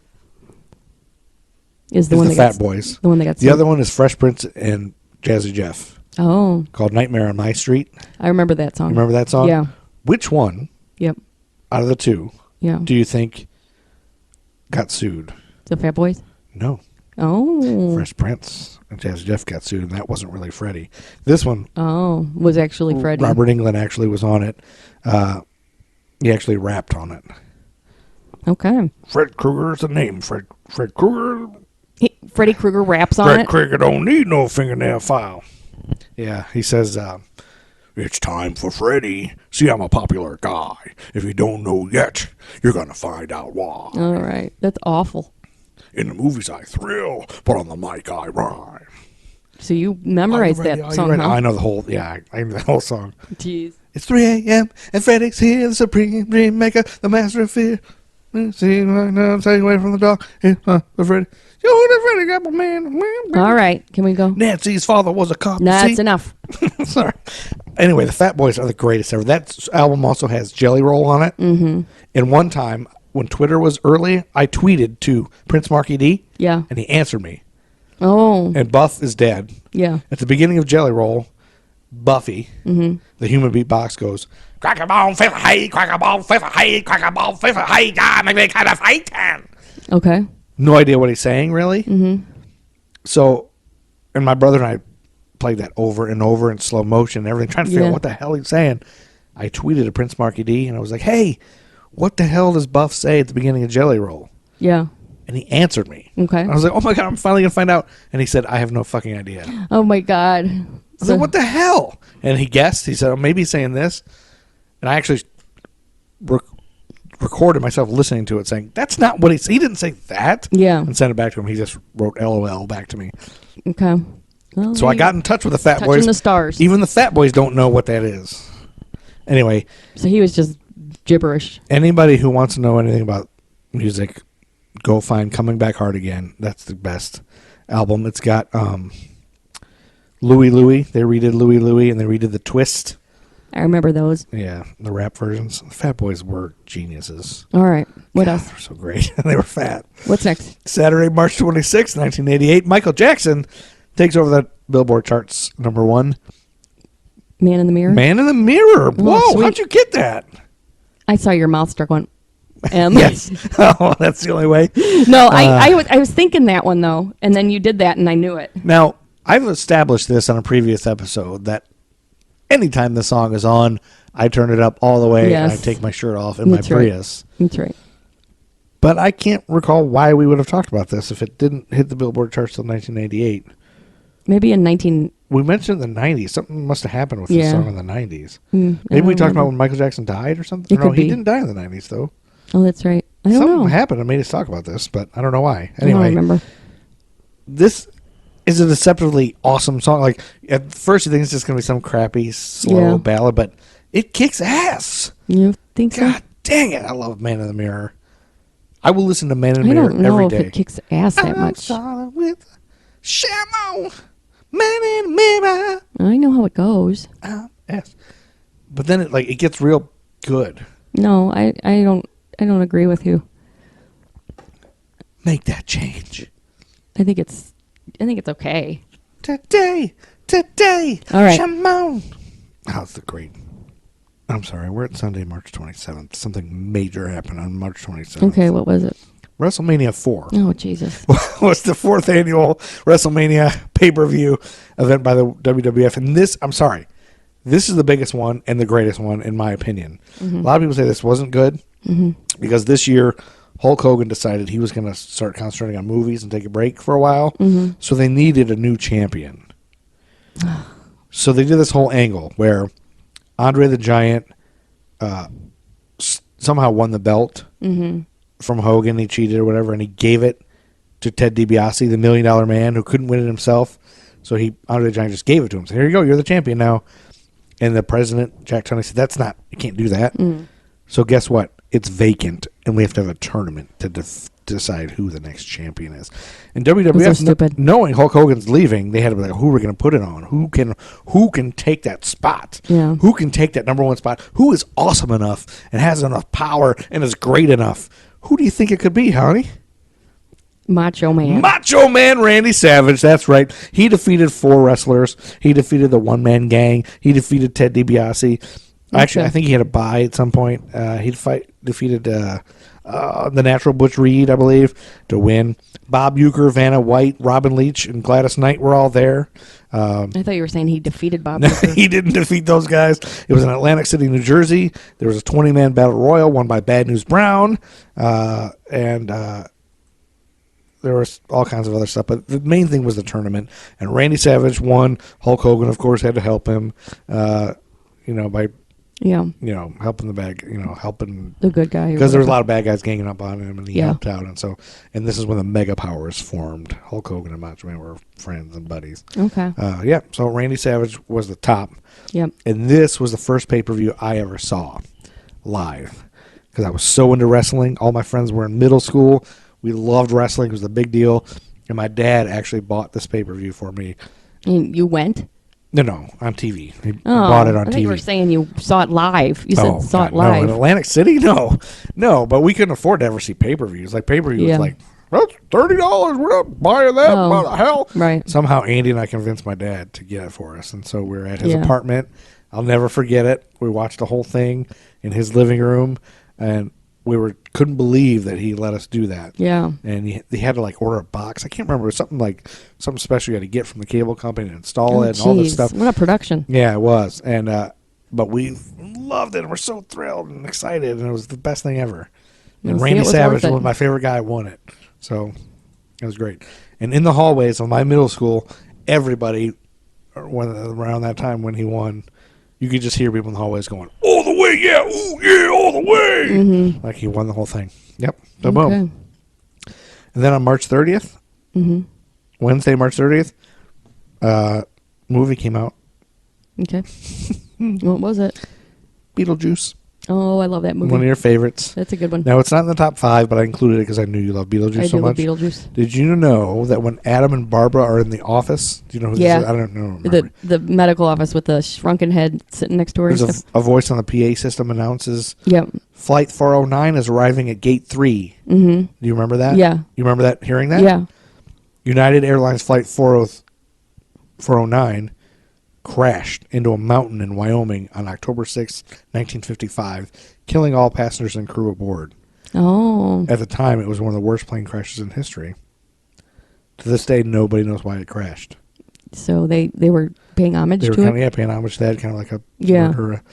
Is the Fat Boys. The one that got The sued. other one is Fresh Prince and Jazzy Jeff, Oh, called Nightmare on My Street. I remember that song. Remember that song? Yeah. Which one Yep. out of the two Yeah. do you think got sued? The Fat Boys? No. Oh. Fresh Prince and Jazzy Jeff got sued, and that wasn't really Freddie. This one, Oh, was actually Freddie. Robert Englund actually was on it. He actually rapped on it. Okay. Fred Krueger is the name. Fred Krueger. Freddy Krueger raps on Fred it. Krueger don't need no fingernail file. Yeah, he says, it's time for Freddy. See, I'm a popular guy. If you don't know yet, you're going to find out why. All right. That's awful. In the movies, I thrill, but on the mic, I rhyme. So you memorized Are you that ready? song, huh? I know the whole, I know the whole song. Jeez. It's 3 a.m. and Freddy's here, the supreme dream maker, the master of fear. See, right now, take away from the dog. The Freddy. Yo, the Freddy got my man. All right. Can we go? Nancy's father was a cop. Nah, See? that's enough. Sorry. Anyway, the Fat Boys are the greatest ever. That album also has Jelly Roll on it. Mm-hmm. And one time, when Twitter was early, I tweeted to Prince Marky D. Yeah. And he answered me. Oh. And Buff is dead. Yeah. At the beginning of Jelly Roll, Buffy, the human beatbox, goes, crack a bone, fish, hey, crack a bone, fish, hey, crack a bone, fish, hey, yeah, make me kind of fighting. Okay. No idea what he's saying, really. Mm-hmm. So, and my brother and I played that over and over in slow motion and everything, trying to figure out what the hell he's saying. I tweeted to Prince Marky D, and I was like, hey, what the hell does Buff say at the beginning of Jelly Roll? Yeah. And he answered me. Okay. I was like, oh my God, I'm finally going to find out. And he said, I have no fucking idea. Oh my God. I was like, what the hell? And he guessed. He said, oh, maybe he's saying this. And I actually recorded myself listening to it saying, that's not what he said. He didn't say that. Yeah. And sent it back to him. He just wrote LOL back to me. Okay. Well, So I got in touch with the Fat touching Boys. the stars. Even the Fat Boys don't know what that is. Anyway, So he was just gibberish. anybody who wants to know anything about music, go find Coming Back Hard Again. That's the best album. It's got Louie Louie. They redid Louie Louie, and they redid The Twist. I remember those. Yeah, the rap versions. The Fat Boys were geniuses. All right. What God, else? they were so great. They were fat. What's next? Saturday, March 26, 1988, Michael Jackson takes over the Billboard charts, #1. Man in the Mirror? Man in the Mirror. Whoa, sweet. how'd you get that? I saw your mouth start going, Yes. Oh, that's the only way. No, I was thinking that one, though. And then you did that, and I knew it. Now, I've established this on a previous episode that anytime the song is on, I turn it up all the way and I Yes. take my shirt off in That's my right. Prius. That's right. But I can't recall why we would have talked about this if it didn't hit the Billboard charts till 1988. Maybe in 19... We mentioned the 90s. Something must have happened with this Yeah. song in the 90s. I Maybe don't we talked about remember. when Michael Jackson died or something. It No, could he be. didn't die in the 90s, though. Oh, that's right. I don't Something know. happened and made us talk about this, but I don't know why. I don't Anyway, remember. this is a deceptively awesome song. Like, at first you think it's just going to be some crappy, slow Yeah. ballad, but it kicks ass. You think so? God dang it. I love Man in the Mirror. I will listen to Man in the I Mirror don't know every if day. it kicks ass that I'm much. solid with Shamo. Man in the Mirror. I know how it goes. Yes. But then it gets real good. No, I don't agree with you. Make that change. I think it's okay. Today. All right. Shamo. Oh, it's the great. I'm sorry. We're at Sunday, March 27th. Something major happened on March 27th. Okay, what was it? WrestleMania 4 Oh, Jesus. was the 4th annual WrestleMania pay-per-view event by the WWF. And this, I'm sorry, this is the biggest one and the greatest one, in my opinion. A lot of people say this wasn't good because this year Hulk Hogan decided he was going to start concentrating on movies and take a break for a while. So they needed a new champion. So they did this whole angle where Andre the Giant somehow won the belt from Hogan. He cheated or whatever, and he gave it to Ted DiBiase, the $1 Million Man who couldn't win it himself. So Andre the Giant just gave it to him. So here you go, you're the champion now. And the president, Jack Tunney, said, you can't do that. So guess what? It's vacant, and we have to have a tournament to decide who the next champion is. And WWF, stupid. knowing Hulk Hogan's leaving, they had to be like, who are we going to put it on? Who can take that spot? Yeah. Who can take that number one spot? Who is awesome enough and has enough power and is great enough? Who do you think it could be, honey? Macho Man. Macho Man Randy Savage. That's right. He defeated 4 wrestlers. He defeated the one-man gang. He defeated Ted DiBiase. Actually, I think he had a bye at some point. He defeated the Natural Butch Reed, I believe, to win. Bob Uecker, Vanna White, Robin Leach, and Gladys Knight were all there. I thought you were saying he defeated Bob No, Uecker. he didn't defeat those guys. It was in Atlantic City, New Jersey. There was a 20-man battle royal won by Bad News Brown, and there was all kinds of other stuff. But the main thing was the tournament, and Randy Savage won. Hulk Hogan, of course, had to help him, by Yeah, helping helping the good guy. because there was a lot of bad guys ganging up on him, and he Yeah. helped out, and this is when the Mega Powers formed. Hulk Hogan and Macho Man were friends and buddies. Okay. So Randy Savage was the top, Yep. and this was the first pay-per-view I ever saw live because I was so into wrestling. All my friends were in middle school. We loved wrestling; it was a big deal, and my dad actually bought this pay-per-view for me. And you went? No, on TV. He Oh, bought it on I thought TV. you were saying you saw it live. You said saw God, it live. No, in Atlantic City? No, but we couldn't afford to ever see pay-per-views. Like, pay-per-view Yeah. was like, that's $30. We're not buying that. Oh, What the hell? right. Somehow Andy and I convinced my dad to get it for us. And so we were at his Yeah. apartment. I'll never forget it. We watched the whole thing in his living room, and couldn't believe that he let us do that. Yeah. And he had to order a box. I can't remember. It was something special you had to get from the cable company and install it and all this jeez. stuff. What a production. Yeah, it was. And but we loved it and we're so thrilled and excited, and it was the best thing ever. And Well, see, Randy it was Savage worth it. was my favorite guy, won it. So it was great. And in the hallways of my middle school, everybody around that time when he won, you could just hear people in the hallways going, all the way, yeah, ooh, yeah, all the way. Mm-hmm. Like he won the whole thing. Yep. So Okay. boom. And then on March 30th, Wednesday, March 30th, movie came out. Okay. What was it? Beetlejuice. Oh, I love that movie. One of your favorites. That's a good one. Now, it's not in the top 5, but I included it because I knew you love Beetlejuice I so do love much. Beetlejuice. Did you know that when Adam and Barbara are in the office, do you know who Yeah. this is? I don't know. Remember. The medical office with the shrunken head sitting next to her. and There's stuff. a voice on the PA system announces Yep. Flight 409 is arriving at Gate 3. Mm-hmm. Do you remember that? Yeah. You remember that? Hearing that? Yeah. United Airlines Flight 409 crashed into a mountain in Wyoming on October 6, 1955, killing all passengers and crew aboard. Oh. At the time, it was one of the worst plane crashes in history. To this day, nobody knows why it crashed. So they were paying homage They were to kind it. of paying homage to that, kind of like a Yeah. murderer.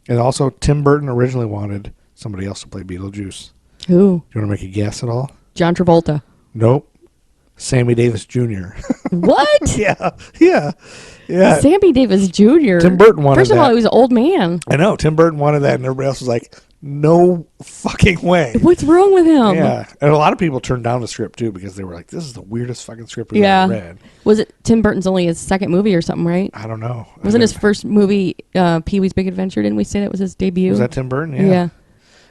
And also, Tim Burton originally wanted somebody else to play Beetlejuice. Who? Do you want to make a guess at all? John Travolta. Nope. Sammy Davis Jr. What? yeah. Sammy Davis Jr. Tim Burton wanted First of all, that. he was an old man. I know. Tim Burton wanted that, and everybody else was like, no fucking way. What's wrong with him? Yeah. And a lot of people turned down the script, too, because they were like, this is the weirdest fucking script we've ever read. Was it Tim Burton's only his second movie or something, right? I don't know. Wasn't his first movie Pee-wee's Big Adventure? Didn't we say that was his debut? Was that Tim Burton? Yeah.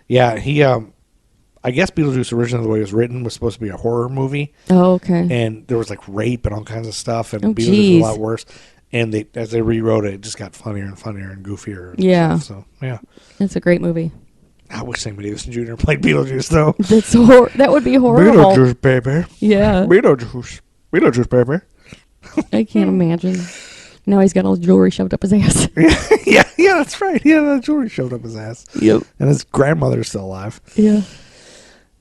Yeah, he, I guess Beetlejuice originally, the way it was written, was supposed to be a horror movie. Oh, okay. And there was like rape and all kinds of stuff, and Oh, Beetlejuice geez. was a lot worse. And as they rewrote it, it just got funnier and funnier and goofier. And Yeah. stuff, so, yeah. That's a great movie. I wish Sammy Davis Jr. played Beetlejuice, though. That would be horrible. Beetlejuice, baby. Yeah. Beetlejuice. Beetlejuice, baby. I can't imagine. Now he's got all the jewelry shoved up his ass. yeah, that's right. Yeah, the jewelry showed up his ass. Yep. And his grandmother's still alive. Yeah.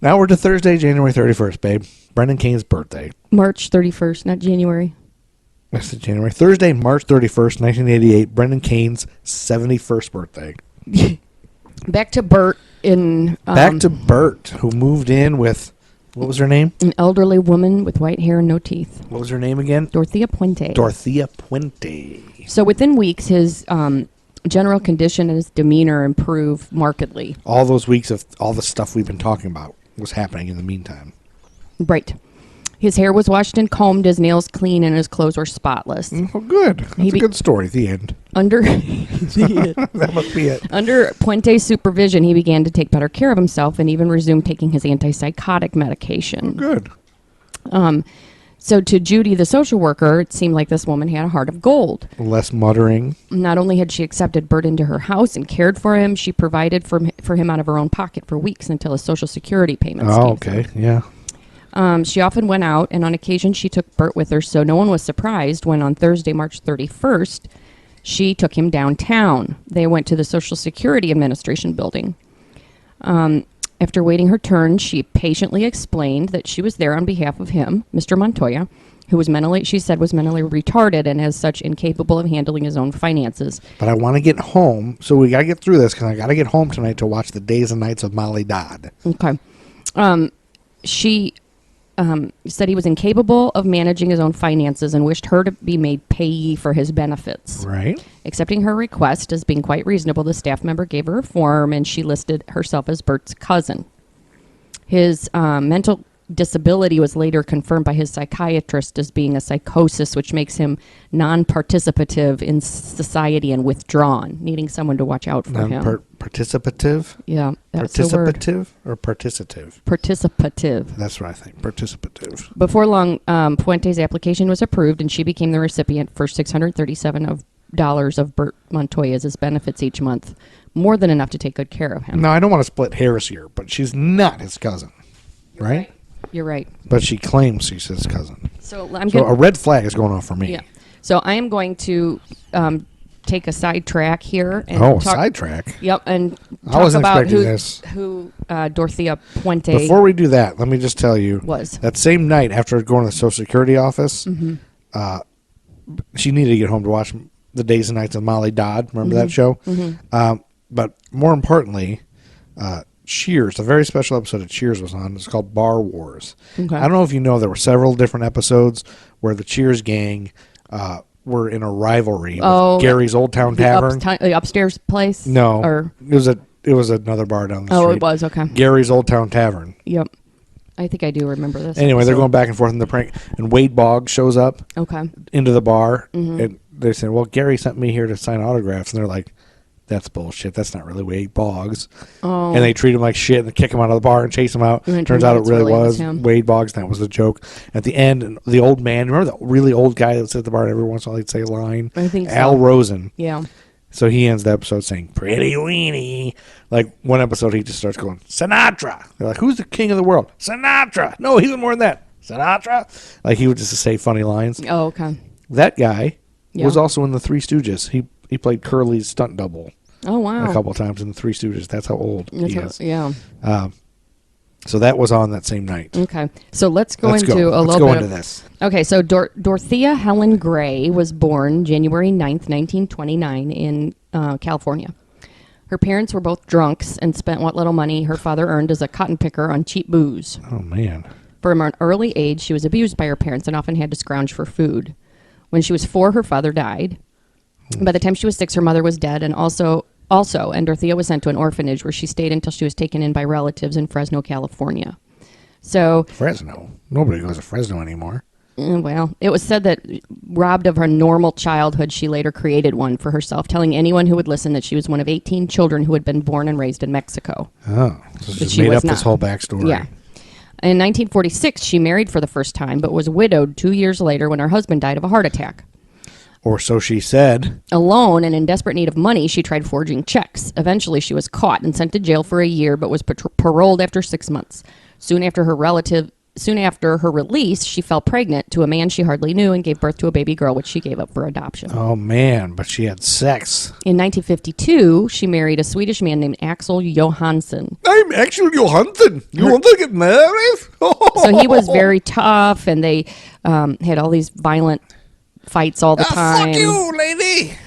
Now we're to Thursday, January 31st, babe. Brendan Kane's birthday. March 31st, not January. That's January. Thursday, March 31st, 1988. Brendan Kane's 71st birthday. Back to Bert in... Back to Bert, who moved in with... What was her name? an elderly woman with white hair and no teeth. What was her name again? Dorothea Puente. Dorothea Puente. So within weeks, his general condition and his demeanor improved markedly. All those weeks of all the stuff we've been talking about was happening in the meantime. Right. His hair was washed and combed, his nails clean, and his clothes were spotless. Oh, good. That's a good story. The end. Under That must be it. under Puente's supervision, he began to take better care of himself and even resumed taking his antipsychotic medication. Good. So to Judy, the social worker, it seemed like this woman had a heart of gold. Less muttering. Not only had she accepted Bert into her house and cared for him, she provided for him out of her own pocket for weeks until his Social Security payments Oh, came okay. through. Yeah. She often went out, and on occasion she took Bert with her, so no one was surprised when on Thursday, March 31st, she took him downtown. They went to the Social Security Administration building. After waiting her turn, she patiently explained that she was there on behalf of him, Mr. Montoya, who was she said was mentally retarded and as such incapable of handling his own finances. But I want to get home, so we got to get through this because I got to get home tonight to watch the Days and Nights of Molly Dodd. Okay. She said he was incapable of managing his own finances and wished her to be made payee for his benefits. Right. Accepting her request as being quite reasonable, the staff member gave her a form and she listed herself as Bert's cousin. His mental disability was later confirmed by his psychiatrist as being a psychosis, which makes him non-participative in society and withdrawn, needing someone to watch out for him. Participative? Yeah, that's the word. Participative or participative? Participative. That's what I think. Participative. Before long, Puente's application was approved, and she became the recipient for $637 of Bert Montoya's benefits each month, more than enough to take good care of him. Now, I don't want to split hairs here, but she's not his cousin, right? You're right. But she claims she's his cousin. So a red flag is going off for me. Yeah. So I am going to take a sidetrack here. And talk, sidetrack. Yep, and I talk wasn't about expecting who Dorothea Puente Before we do that, let me just tell you. was. That same night after going to the Social Security office, she needed to get home to watch the Days and Nights of Molly Dodd. Remember that show? But more importantly, Cheers, a very special episode of Cheers was on. It's called Bar Wars. Okay. I don't know if you know, there were several different episodes where the Cheers gang were in a rivalry with Gary's Old Town Tavern. The upstairs place? No, Or, it was another bar down the street. oh, it was, okay. Gary's Old Town Tavern. Yep. I think I do remember this. Anyway, they're episode. going back and forth in the prank, and Wade Boggs shows up Okay. into the bar, and they say, well, Gary sent me here to sign autographs, and they're like, that's bullshit. That's not really Wade Boggs. Oh. And they treat him like shit and kick him out of the bar and chase him out. And it Turns out it it's really was him. Wade Boggs. That was the joke. At the end, the old man, remember the really old guy that would sit at the bar and every once in a while he'd say a line? I think so. Al Rosen. Yeah. So he ends the episode saying, pretty weenie. Like one episode, he just starts going, Sinatra. They're like, who's the king of the world? Sinatra. No, he's more than that. Sinatra. Like he would just say funny lines. Oh, okay. That guy Yeah. was also in the Three Stooges. He played Curly's stunt double Oh, wow. a couple of times in the Three Stooges. That's how old he is. Yeah. So that was on that same night. Okay, so let's go Let's into go. a Let's little go bit into of this. Okay, so Dorothea Helen Gray was born January 9th, 1929 in California. Her parents were both drunks and spent what little money her father earned as a cotton picker on cheap booze. Oh, man. From an early age, she was abused by her parents and often had to scrounge for food. When she was 4, her father died. By the time she was 6, her mother was dead, and and Dorothea was sent to an orphanage where she stayed until she was taken in by relatives in Fresno, California. So Fresno. Nobody goes to Fresno anymore. Well, it was said that robbed of her normal childhood, she later created one for herself, telling anyone who would listen that she was one of 18 children who had been born and raised in Mexico. Oh, so But she she made was up this not. whole backstory. Yeah. In 1946, she married for the first time, but was widowed 2 years later when her husband died of a heart attack. Or so she said. Alone and in desperate need of money, she tried forging checks. Eventually, she was caught and sent to jail for a year, but was paroled after 6 months. Soon after her release, she fell pregnant to a man she hardly knew and gave birth to a baby girl, which she gave up for adoption. Oh, man, but she had sex. In 1952, she married a Swedish man named Axel Johansson. I'm Axel Johansson. You want to get married? So he was very tough, and they had all these violent fights all the time. Fuck you, lady.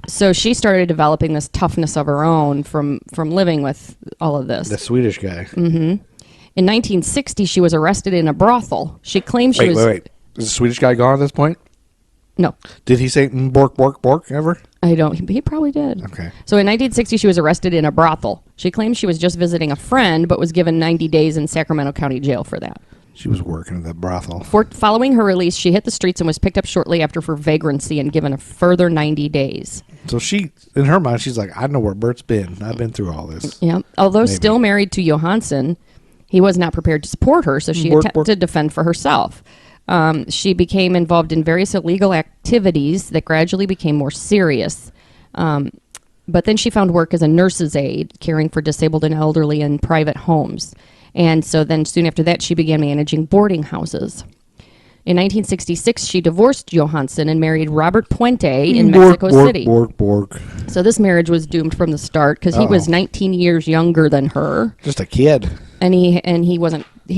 So she started developing this toughness of her own from living with all of this. The Swedish guy. In 1960, she was arrested in a brothel. She claimed she was... Wait. Is the Swedish guy gone at this point? No, Did he say bork, bork, bork ever? I don't. He probably did. Okay. So in 1960, she was arrested in a brothel. She claimed she was just visiting a friend, but was given 90 days in Sacramento County Jail for that. She was working at that brothel. Following her release, she hit the streets and was picked up shortly after for vagrancy and given a further 90 days. So she, in her mind, she's like, I know where Bert's been. I've been through all this. Yeah. Although Maybe. still married to Johansson, he was not prepared to support her, so she attempted to defend for herself. She became involved in various illegal activities that gradually became more serious. But then she found work as a nurse's aide, caring for disabled and elderly in private homes. And so then soon after that, she began managing boarding houses. In 1966, she divorced Johansson and married Robert Puente in Mexico City. Bork. So this marriage was doomed from the start because he was 19 years younger than her. Just a kid. And he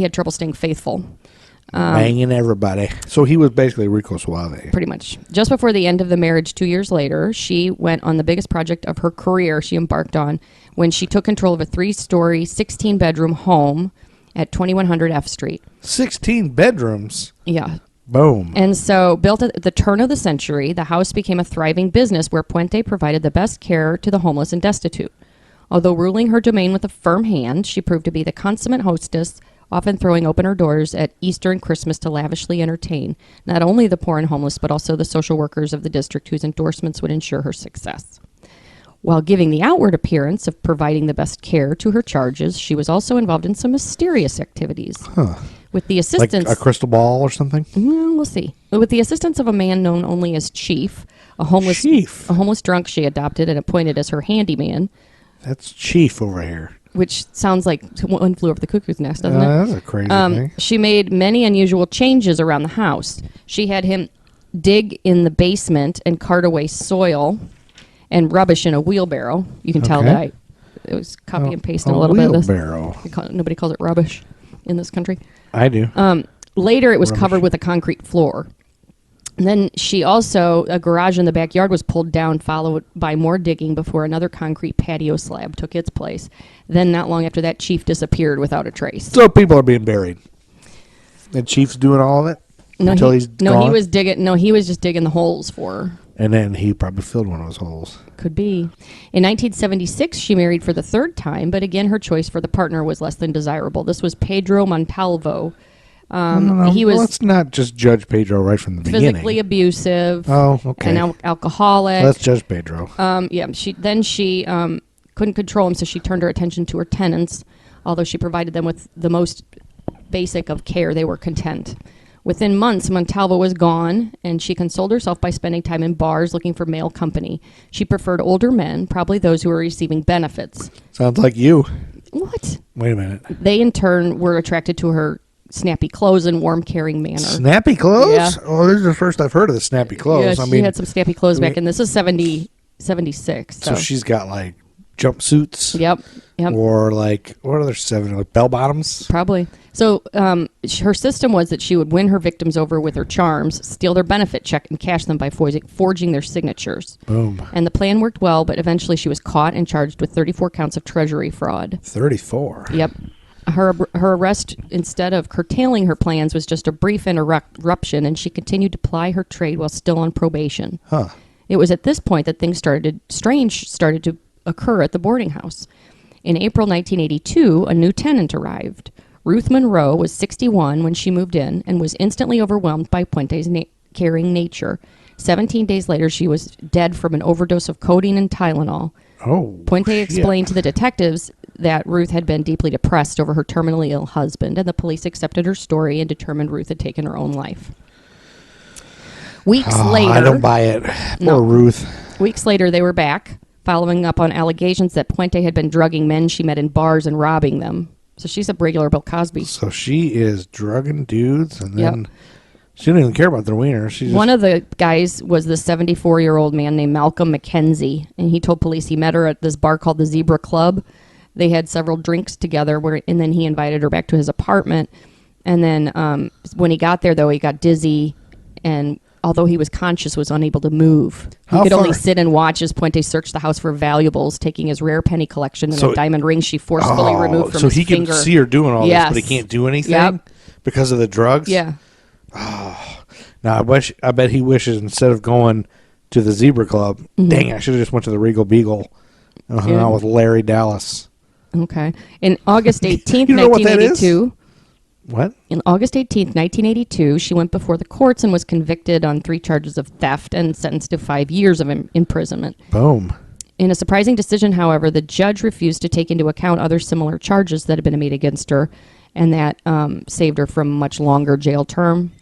had trouble staying faithful. Banging everybody. So he was basically Rico Suave. Pretty much. Just before the end of the marriage 2 years later, she went on the biggest project of her career she embarked on when she took control of a 3-story, 16-bedroom home at 2100 F Street. 16 bedrooms. Yeah. Boom. And so, built at the turn of the century, the house became a thriving business where Puente provided the best care to the homeless and destitute. Although ruling her domain with a firm hand, she proved to be the consummate hostess, often throwing open her doors at Easter and Christmas to lavishly entertain not only the poor and homeless, but also the social workers of the district whose endorsements would ensure her success. While giving the outward appearance of providing the best care to her charges, she was also involved in some mysterious activities. With the assistance... Like a crystal ball or something? Well, we'll see. With the assistance of a man known only as Chief, a homeless drunk she adopted and appointed as her handyman. That's Chief over here. Which sounds like One Flew Over the Cuckoo's Nest, doesn't it? That's a crazy thing. She made many unusual changes around the house. She had him dig in the basement and cart away soil and rubbish in a wheelbarrow. You can tell that it was copy and pasting a little bit of this. Nobody calls it rubbish in this country. I do. Later, it was covered with a concrete floor. And then a garage in the backyard was pulled down, followed by more digging before another concrete patio slab took its place. Then, not long after that, Chief disappeared without a trace. So people are being buried. And Chief's doing all of it? He was digging. No, he was just digging the holes for her. And then he probably filled one of those holes. Could be. In 1976, she married for the third time, but again, her choice for the partner was less than desirable. This was Pedro Montalvo. Let's not just judge Pedro right from the beginning. Physically abusive. Oh, okay. And alcoholic. Let's judge Pedro. She couldn't control him, so she turned her attention to her tenants. Although she provided them with the most basic of care, they were content. Within months, Montalvo was gone, and she consoled herself by spending time in bars looking for male company. She preferred older men, probably those who were receiving benefits. Sounds like you. What? Wait a minute. They, in turn, were attracted to her snappy clothes and warm, caring manner. Snappy clothes? Yeah. Oh, this is the first I've heard of the snappy clothes. Yeah, she had some snappy clothes back in. This is 76. So she's got like jumpsuits. Yep. Or like, what other 7? Like bell bottoms? Probably. So her system was that she would win her victims over with her charms, steal their benefit check, and cash them by forging their signatures. Boom. And the plan worked well, but eventually she was caught and charged with 34 counts of treasury fraud. 34? Yep. Her arrest, instead of curtailing her plans, was just a brief interruption, and she continued to ply her trade while still on probation. Huh. It was at this point that things strange started to occur at the boarding house. In April 1982, a new tenant arrived. Ruth Monroe was 61 when she moved in and was instantly overwhelmed by Puente's caring nature. 17 days later, she was dead from an overdose of codeine and Tylenol. Oh, Puente explained to the detectives that Ruth had been deeply depressed over her terminally ill husband, and the police accepted her story and determined Ruth had taken her own life. Weeks later... I don't buy it. Poor Ruth. Weeks later, they were back, following up on allegations that Puente had been drugging men she met in bars and robbing them. So she's a regular Bill Cosby. So she is drugging dudes, and then she didn't even care about their wiener. One of the guys was the 74-year-old man named Malcolm McKenzie, and he told police he met her at this bar called the Zebra Club. They had several drinks together, and then he invited her back to his apartment. And then when he got there, though, he got dizzy, and although he was conscious, was unable to move. He could only sit and watch as Puente searched the house for valuables, taking his rare penny collection and a diamond ring she forcefully removed from his finger. So he can see her doing all this, but he can't do anything because of the drugs? Yeah. Oh. Now, I bet he wishes instead of going to the Zebra Club, dang, I should have just went to the Regal Beagle and hung out with Larry Dallas. Okay. In August 18th, you know 1982... What? In August 18th, 1982, she went before the courts and was convicted on 3 charges of theft and sentenced to 5 years of imprisonment. Boom. In a surprising decision, however, the judge refused to take into account other similar charges that had been made against her, and that saved her from a much longer jail term.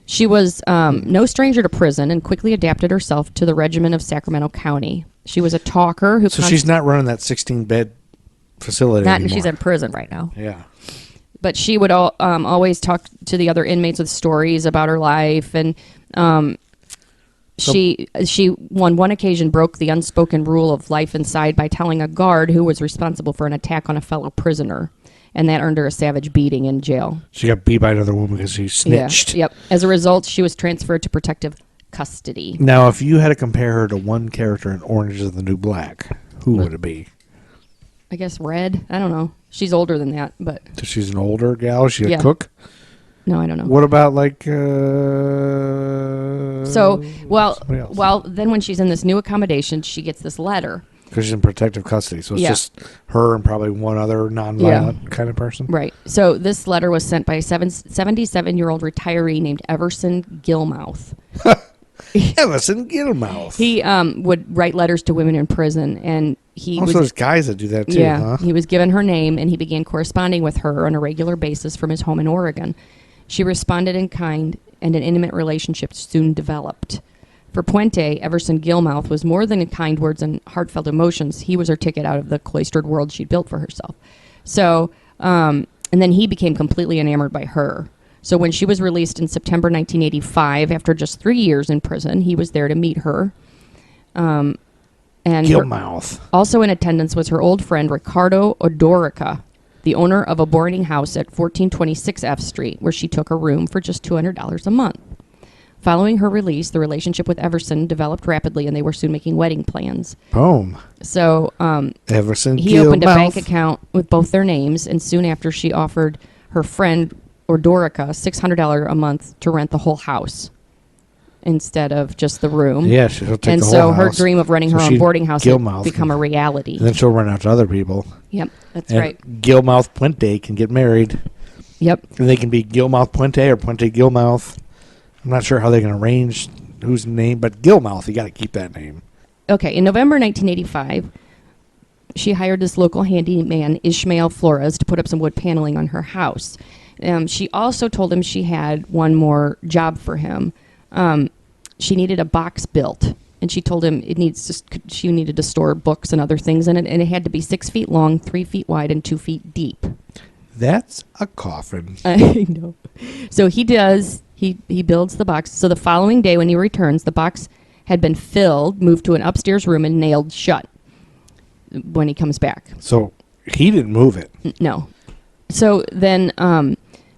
She was no stranger to prison and quickly adapted herself to the regimen of Sacramento County. She was a talker who... So she's not running that 16-bed facility anymore. She's in prison right now. Yeah. But she would always talk to the other inmates with stories about her life, and she on one occasion broke the unspoken rule of life inside by telling a guard who was responsible for an attack on a fellow prisoner, and that earned her a savage beating in jail. She got beat by another woman because she snitched. Yeah, yep. As a result, she was transferred to protective custody. Now, if you had to compare her to one character in Orange is the New Black, who would it be? I guess Red. I don't know. She's older than that, but... So she's an older gal? Is she a cook? No, I don't know. What about, like... Well, then when she's in this new accommodation, she gets this letter. Because she's in protective custody, so it's just her and probably one other nonviolent kind of person? Right. So this letter was sent by a 77-year-old retiree named Everson Gilmouth. Everson Gilmouth. He would write letters to women in prison, and there's guys that do that too, huh? He was given her name, and he began corresponding with her on a regular basis from his home in Oregon. She responded in kind, and an intimate relationship soon developed. For Puente, Everson Gilmouth was more than kind words and heartfelt emotions. He was her ticket out of the cloistered world she'd built for herself. So, and then he became completely enamored by her. So when she was released in September 1985, after just 3 years in prison, he was there to meet her. And Gilmouth. Also in attendance was her old friend Ricardo Odorica, the owner of a boarding house at 1426 F Street, where she took a room for just $200 a month. Following her release, the relationship with Everson developed rapidly, and they were soon making wedding plans. Boom. So Everson he Gilmouth. opened a bank account with both their names, and soon after she offered her friend Odorica $600 a month to rent the whole house instead of just the room. Yeah, she'll take and the so whole her house. dream of renting her own boarding house Gilmouth had become a reality. And then she'll rent out to other people. Yep, that's and right. Gilmouth Puente can get married. Yep. And they can be Gilmouth Puente or Puente Gilmouth. I'm not sure how they can arrange whose name, but Gilmouth, you got to keep that name. Okay, in November 1985, she hired this local handyman, Ishmael Flores, to put up some wood paneling on her house. She also told him she had one more job for him. She needed a box built, and she told him she needed to store books and other things in it, and it had to be 6 feet long, 3 feet wide, and 2 feet deep. That's a coffin. I know. So he does. He builds the box. So the following day when he returns, the box had been filled, moved to an upstairs room, and nailed shut. when he comes back. So he didn't move it. No. So then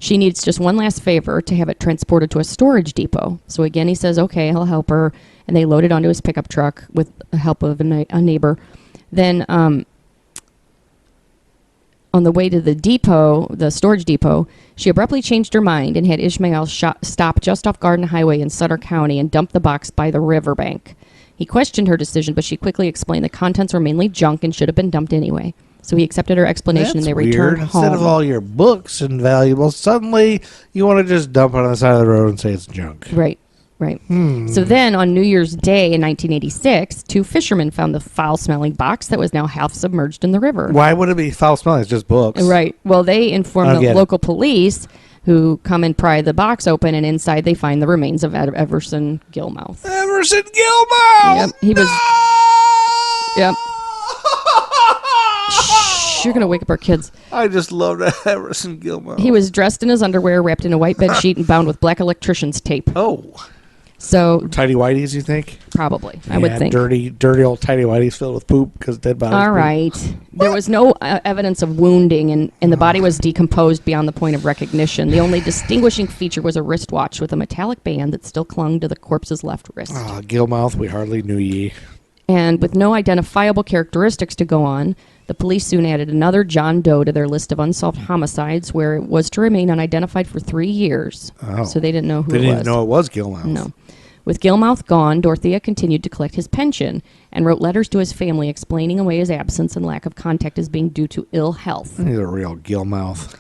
she needs just one last favor, to have it transported to a storage depot. So again, he says, okay, I'll help her. And they load it onto his pickup truck with the help of a neighbor. Then on the way to the depot, the storage depot, she abruptly changed her mind and had Ishmael stop just off Garden Highway in Sutter County and dump the box by the riverbank. He questioned her decision, but she quickly explained the contents were mainly junk and should have been dumped anyway. So he accepted her explanation, and they returned home. Instead of all your books and valuables, suddenly you want to just dump it on the side of the road and say it's junk. Right. So then on New Year's Day in 1986, 2 fishermen found the foul-smelling box that was now half submerged in the river. Why would it be foul-smelling? It's just books. Right. Well, they informed the local police, who come and pry the box open, and inside they find the remains of Everson Gilmouth. Everson Gilmouth! Yep. He was... Yep. Shh, you're going to wake up our kids. I just love that Everson Gilmouth. He was dressed in his underwear, wrapped in a white bed sheet, and bound with black electrician's tape. Oh. So... Tidy whities, you think? Probably. I would think. Dirty old tidy whities filled with poop because dead bodies. All right. There was no evidence of wounding, and the body was decomposed beyond the point of recognition. The only distinguishing feature was a wristwatch with a metallic band that still clung to the corpse's left wrist. Ah, Gilmouth, we hardly knew ye. And with no identifiable characteristics to go on, the police soon added another John Doe to their list of unsolved homicides, where it was to remain unidentified for 3 years. Oh. So they didn't know who They it didn't was. know it was Gilmouth. No. With Gilmouth gone, Dorothea continued to collect his pension and wrote letters to his family explaining away his absence and lack of contact as being due to ill health. He's a real Gilmouth.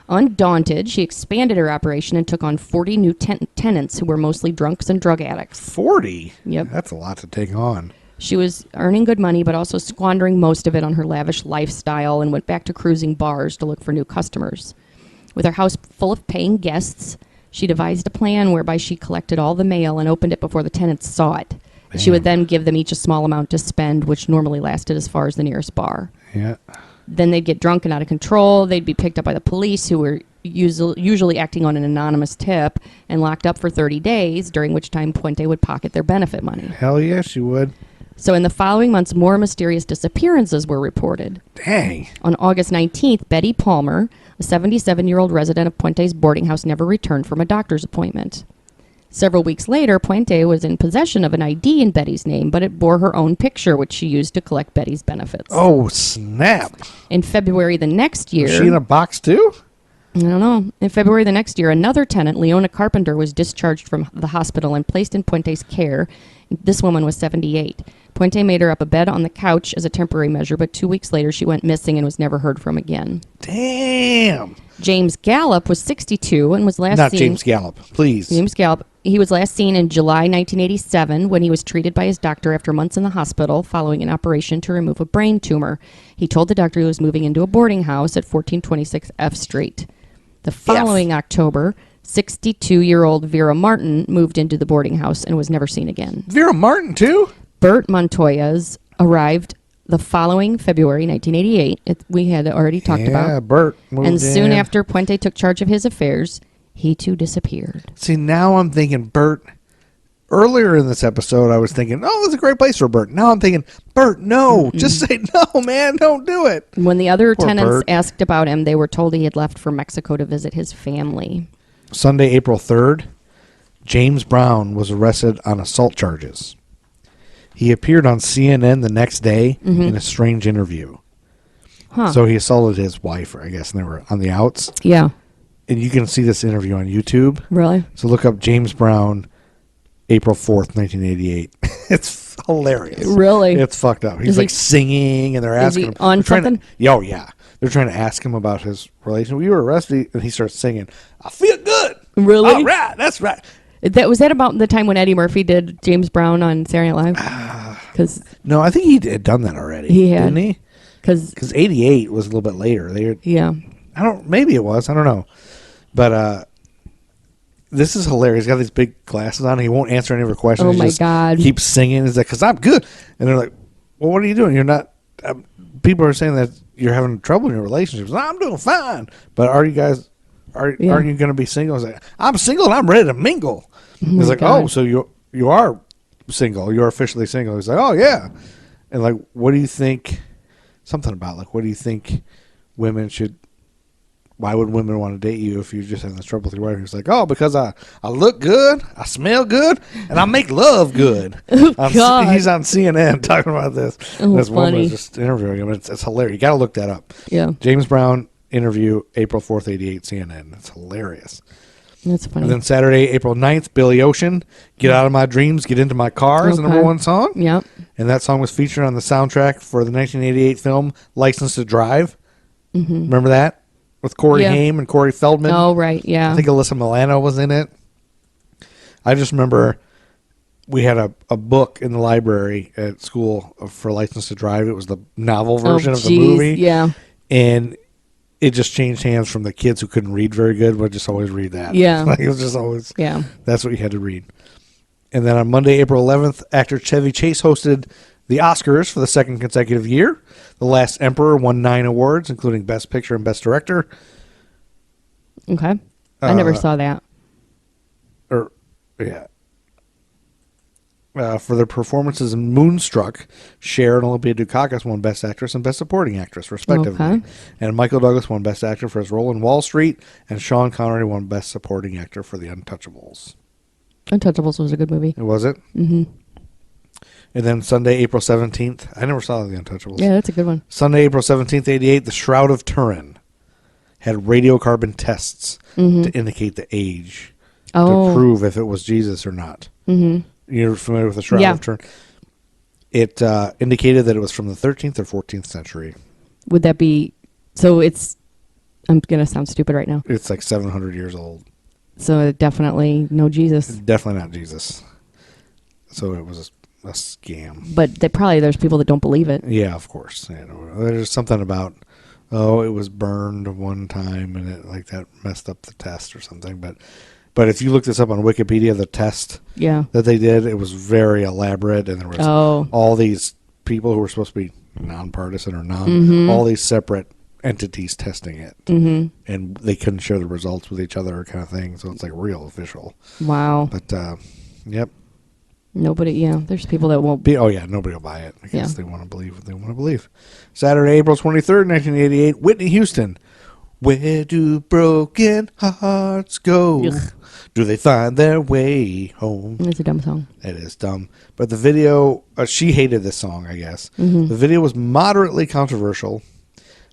Undaunted, she expanded her operation and took on 40 new tenants who were mostly drunks and drug addicts. 40? Yep. That's a lot to take on. She was earning good money, but also squandering most of it on her lavish lifestyle, and went back to cruising bars to look for new customers. With her house full of paying guests, she devised a plan whereby she collected all the mail and opened it before the tenants saw it. Damn. She would then give them each a small amount to spend, which normally lasted as far as the nearest bar. Yeah. Then they'd get drunk and out of control. They'd be picked up by the police, who were usually acting on an anonymous tip, and locked up for 30 days, during which time Puente would pocket their benefit money. Hell yeah, she would. So in the following months, more mysterious disappearances were reported. Dang. On August 19th, Betty Palmer, a 77-year-old resident of Puente's boarding house, never returned from a doctor's appointment. Several weeks later, Puente was in possession of an ID in Betty's name, but it bore her own picture, which she used to collect Betty's benefits. Oh, snap. In February the next year... Was she in a box, too? I don't know. In February the next year, another tenant, Leona Carpenter, was discharged from the hospital and placed in Puente's care. This woman was 78. Puente made her up a bed on the couch as a temporary measure, but 2 weeks later she went missing and was never heard from again. Damn. James Gallup was 62 and was last Not seen... James Gallup, please. James Gallup. He was last seen in July 1987 when he was treated by his doctor after months in the hospital following an operation to remove a brain tumor. He told the doctor he was moving into a boarding house at 1426 F Street. The following October, 62-year-old Vera Martin moved into the boarding house and was never seen again. Vera Martin, too? Bert Montoya's arrived the following February 1988. We had already talked about. Yeah, Bert moved And soon in. after Puente took charge of his affairs, he too disappeared. See, now I'm thinking Bert. Earlier in this episode, I was thinking, oh, that's a great place for Bert. Now I'm thinking, Bert, no. Just say no, man. Don't do it. When the other Poor tenants Bert. asked about him, they were told he had left for Mexico to visit his family. Sunday, April 3rd, James Brown was arrested on assault charges. He appeared on CNN the next day in a strange interview. Huh. So he assaulted his wife, I guess, and they were on the outs. Yeah. And you can see this interview on YouTube. Really? So look up James Brown, April 4th, 1988. It's hilarious. Really? It's fucked up. He's Is he- like singing, and they're asking he him. on they're trying something? Oh, yeah. They're trying to ask him about his relation. We were arrested, and he starts singing, I feel good. Really? All right. That's right. Was that about the time when Eddie Murphy did James Brown on Saturday Night Live? Because No, I think he had done that already. He had. Didn't he? Because 88 was a little bit later. Yeah. Maybe it was. I don't know. But this is hilarious. He's got these big glasses on. He won't answer any of her questions. Oh, He my just God. keeps singing. He's like, because I'm good. And they're like, well, what are you doing? You're not. People are saying that you're having trouble in your relationships. I'm doing fine. But are you guys, aren't you going to be single? I was like, I'm single and I'm ready to mingle. He's like, God. oh, so you are single. You're officially single. He's like, oh, yeah. And like, what do you think something about like, what do you think women should? Why would women want to date you if you're just having this trouble with your wife? He's like, oh, because I look good, I smell good, and I make love good. God. He's on CNN talking about this. Oh, This woman funny. is just interviewing him. It's hilarious. You got to look that up. Yeah. James Brown interview, April 4th, 88, CNN. It's hilarious. That's funny. And then Saturday, April 9th, Billy Ocean, Get Out of My Dreams, Get Into My Car is the number one song. Yep. And that song was featured on the soundtrack for the 1988 film License to Drive. Mm-hmm. Remember that? With Corey Haim and Corey Feldman. Oh, right. Yeah. I think Alyssa Milano was in it. I just remember we had a book in the library at school for License to Drive. It was the novel version of the movie. Yeah. And it just changed hands from the kids who couldn't read very good would just always read that. Yeah. Like, it was just always, Yeah. that's what you had to read. And then on Monday, April 11th, actor Chevy Chase hosted the Oscars for the second consecutive year. The Last Emperor won 9 awards, including Best Picture and Best Director. Okay. I never saw that. For their performances in Moonstruck, Cher and Olympia Dukakis won Best Actress and Best Supporting Actress, respectively. Okay. And Michael Douglas won Best Actor for his role in Wall Street, and Sean Connery won Best Supporting Actor for The Untouchables. Untouchables was a good movie. Was it? Mm-hmm. And then Sunday, April 17th. I never saw The Untouchables. Yeah, that's a good one. Sunday, April 17th, 88, The Shroud of Turin had radiocarbon tests to indicate the age to prove if it was Jesus or not. Mm-hmm. You're familiar with the Shroud of Turin? It indicated that it was from the 13th or 14th century. Would that be... So it's... I'm going to sound stupid right now. It's like 700 years old. So definitely no Jesus. Definitely not Jesus. So it was a scam. But there's people that don't believe it. Yeah, of course. You know, there's something about, it was burned one time and it like that messed up the test or something. But if you look this up on Wikipedia, the test that they did, it was very elaborate, and there was all these people who were supposed to be nonpartisan or all these separate entities testing it, and they couldn't share the results with each other, kind of thing. So it's like real official. Wow. But yep. Nobody. There's people that won't. Nobody will buy it. I guess they want to believe what they want to believe. Saturday, April 23rd, 1988, Whitney Houston. Where do broken hearts go? Ugh. Do they find their way home? It's a dumb song. It is dumb. But the video, she hated this song, I guess. The video was moderately controversial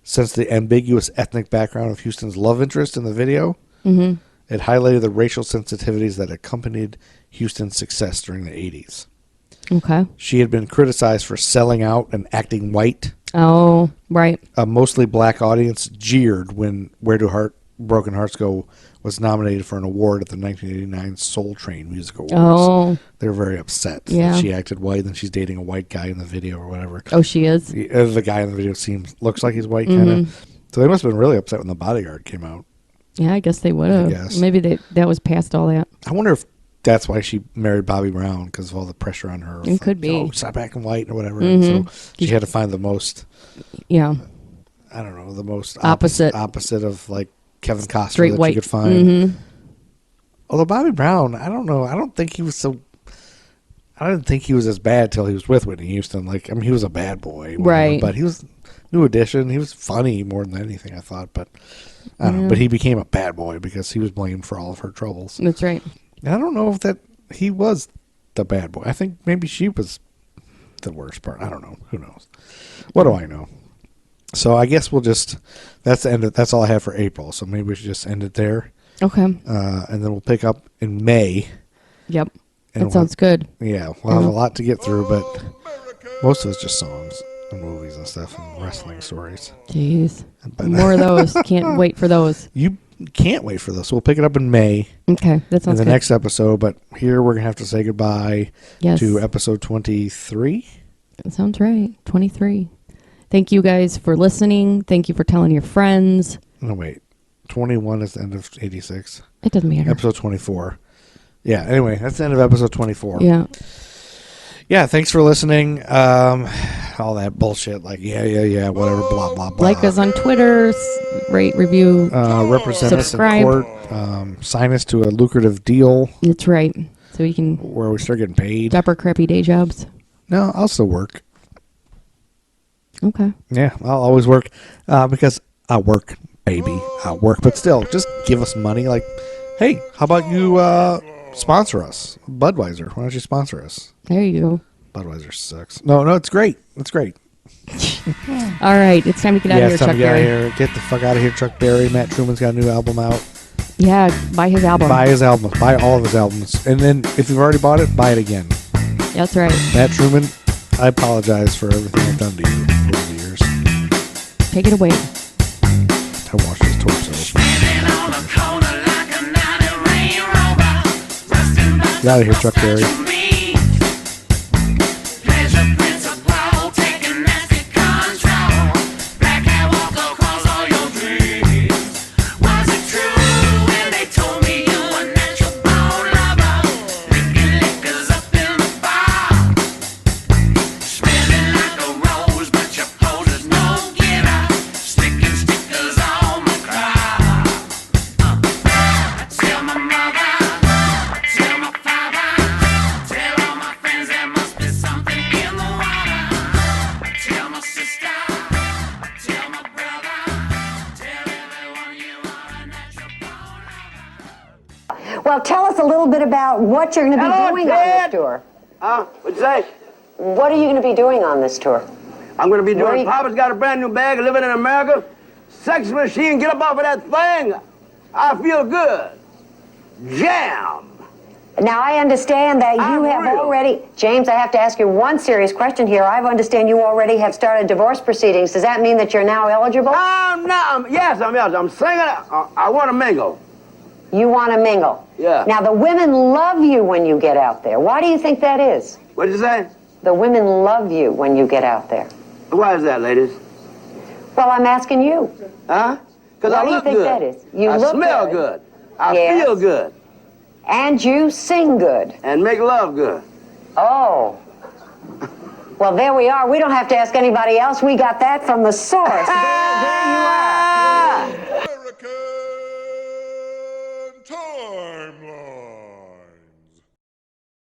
since the ambiguous ethnic background of Houston's love interest in the video. It highlighted the racial sensitivities that accompanied Houston's success during the 80s. Okay. She had been criticized for selling out and acting white. Oh, right. A mostly black audience jeered when Where Do Broken Hearts Go was nominated for an award at the 1989 Soul Train Music Awards. Oh. They were very upset that she acted white and she's dating a white guy in the video or whatever. Oh, she is? The guy in the video looks like he's white, kind of. So they must have been really upset when The Bodyguard came out. Yeah, I guess they would have. Maybe that was past all that. I wonder if that's why she married Bobby Brown, because of all the pressure on her. It could be. Oh, stop acting white or whatever. So she had to find the most... Yeah. I don't know, the most opposite of like Kevin Costner straight that white. you could find. Although Bobby Brown, I don't know. I didn't think he was as bad till he was with Whitney Houston. Like, I mean, he was a bad boy, whatever, right? But he was New Edition. He was funny more than anything, I thought. But I don't know. But he became a bad boy because he was blamed for all of her troubles. That's right. And I don't know if that he was the bad boy. I think maybe she was the worst part. I don't know. Who knows? What do I know? So I guess we'll just, that's the end of, that's all I have for April. So maybe we should just end it there. Okay. And then we'll pick up in May. Yep. That sounds good. Yeah. We'll have a lot to get through, but most of it's just songs and movies and stuff and wrestling stories. Jeez. More of those. Can't wait for those. You can't wait for this. We'll pick it up in May. Okay. That sounds in the good. next episode, but here we're going to have to say goodbye to episode 23. That sounds right. 23. Thank you guys for listening. Thank you for telling your friends. No, wait. 21 is the end of 86. It doesn't matter. Episode 24. Yeah, anyway, that's the end of episode 24. Yeah. Yeah, thanks for listening. All that bullshit, like, yeah, whatever, blah, blah, blah. Like us on Twitter, rate, review, represent subscribe. us in court, sign us to a lucrative deal. That's right. So we can... Where we start getting paid. Drop our crappy day jobs. No, I'll still work. Okay. Yeah, I'll always work because I work, baby. I work. But still, just give us money. Like, hey, how about you sponsor us? Budweiser, why don't you sponsor us? There you go. Budweiser sucks. No, it's great. It's great. All right, it's time to get out of here, Chuck Berry. Get the fuck out of here, Chuck Berry. Matt Truman's got a new album out. Yeah, buy his album. Buy his album. Buy all of his albums. And then if you've already bought it, buy it again. That's right. Matt Truman, I apologize for everything I've done to you over the years. Take it away. I watched his torso. Get out of here, Chuck Berry. Well, tell us a little bit about what you're going to be doing on this tour. What'd you say? What are you going to be doing on this tour? I'm going to be doing Papa's Got a Brand New Bag, Living in America, Sex Machine, Get Up Off of That Thing, I Feel Good, Jam. Now, I understand that you have already... James, I have to ask you one serious question here. I understand you already have started divorce proceedings. Does that mean that you're now eligible? Yes, I'm eligible. I'm singing. I want to mingle. You want to mingle? Yeah. Now, the women love you when you get out there. Why do you think that is? What'd you say? The women love you when you get out there. Why is that, ladies? Well, I'm asking you. Huh? Because I look good. Why do you think that is? You I look smell good. I Yes. feel good. And you sing good. And make love good. Oh. Well, there we are. We don't have to ask anybody else. We got that from the source. There you are.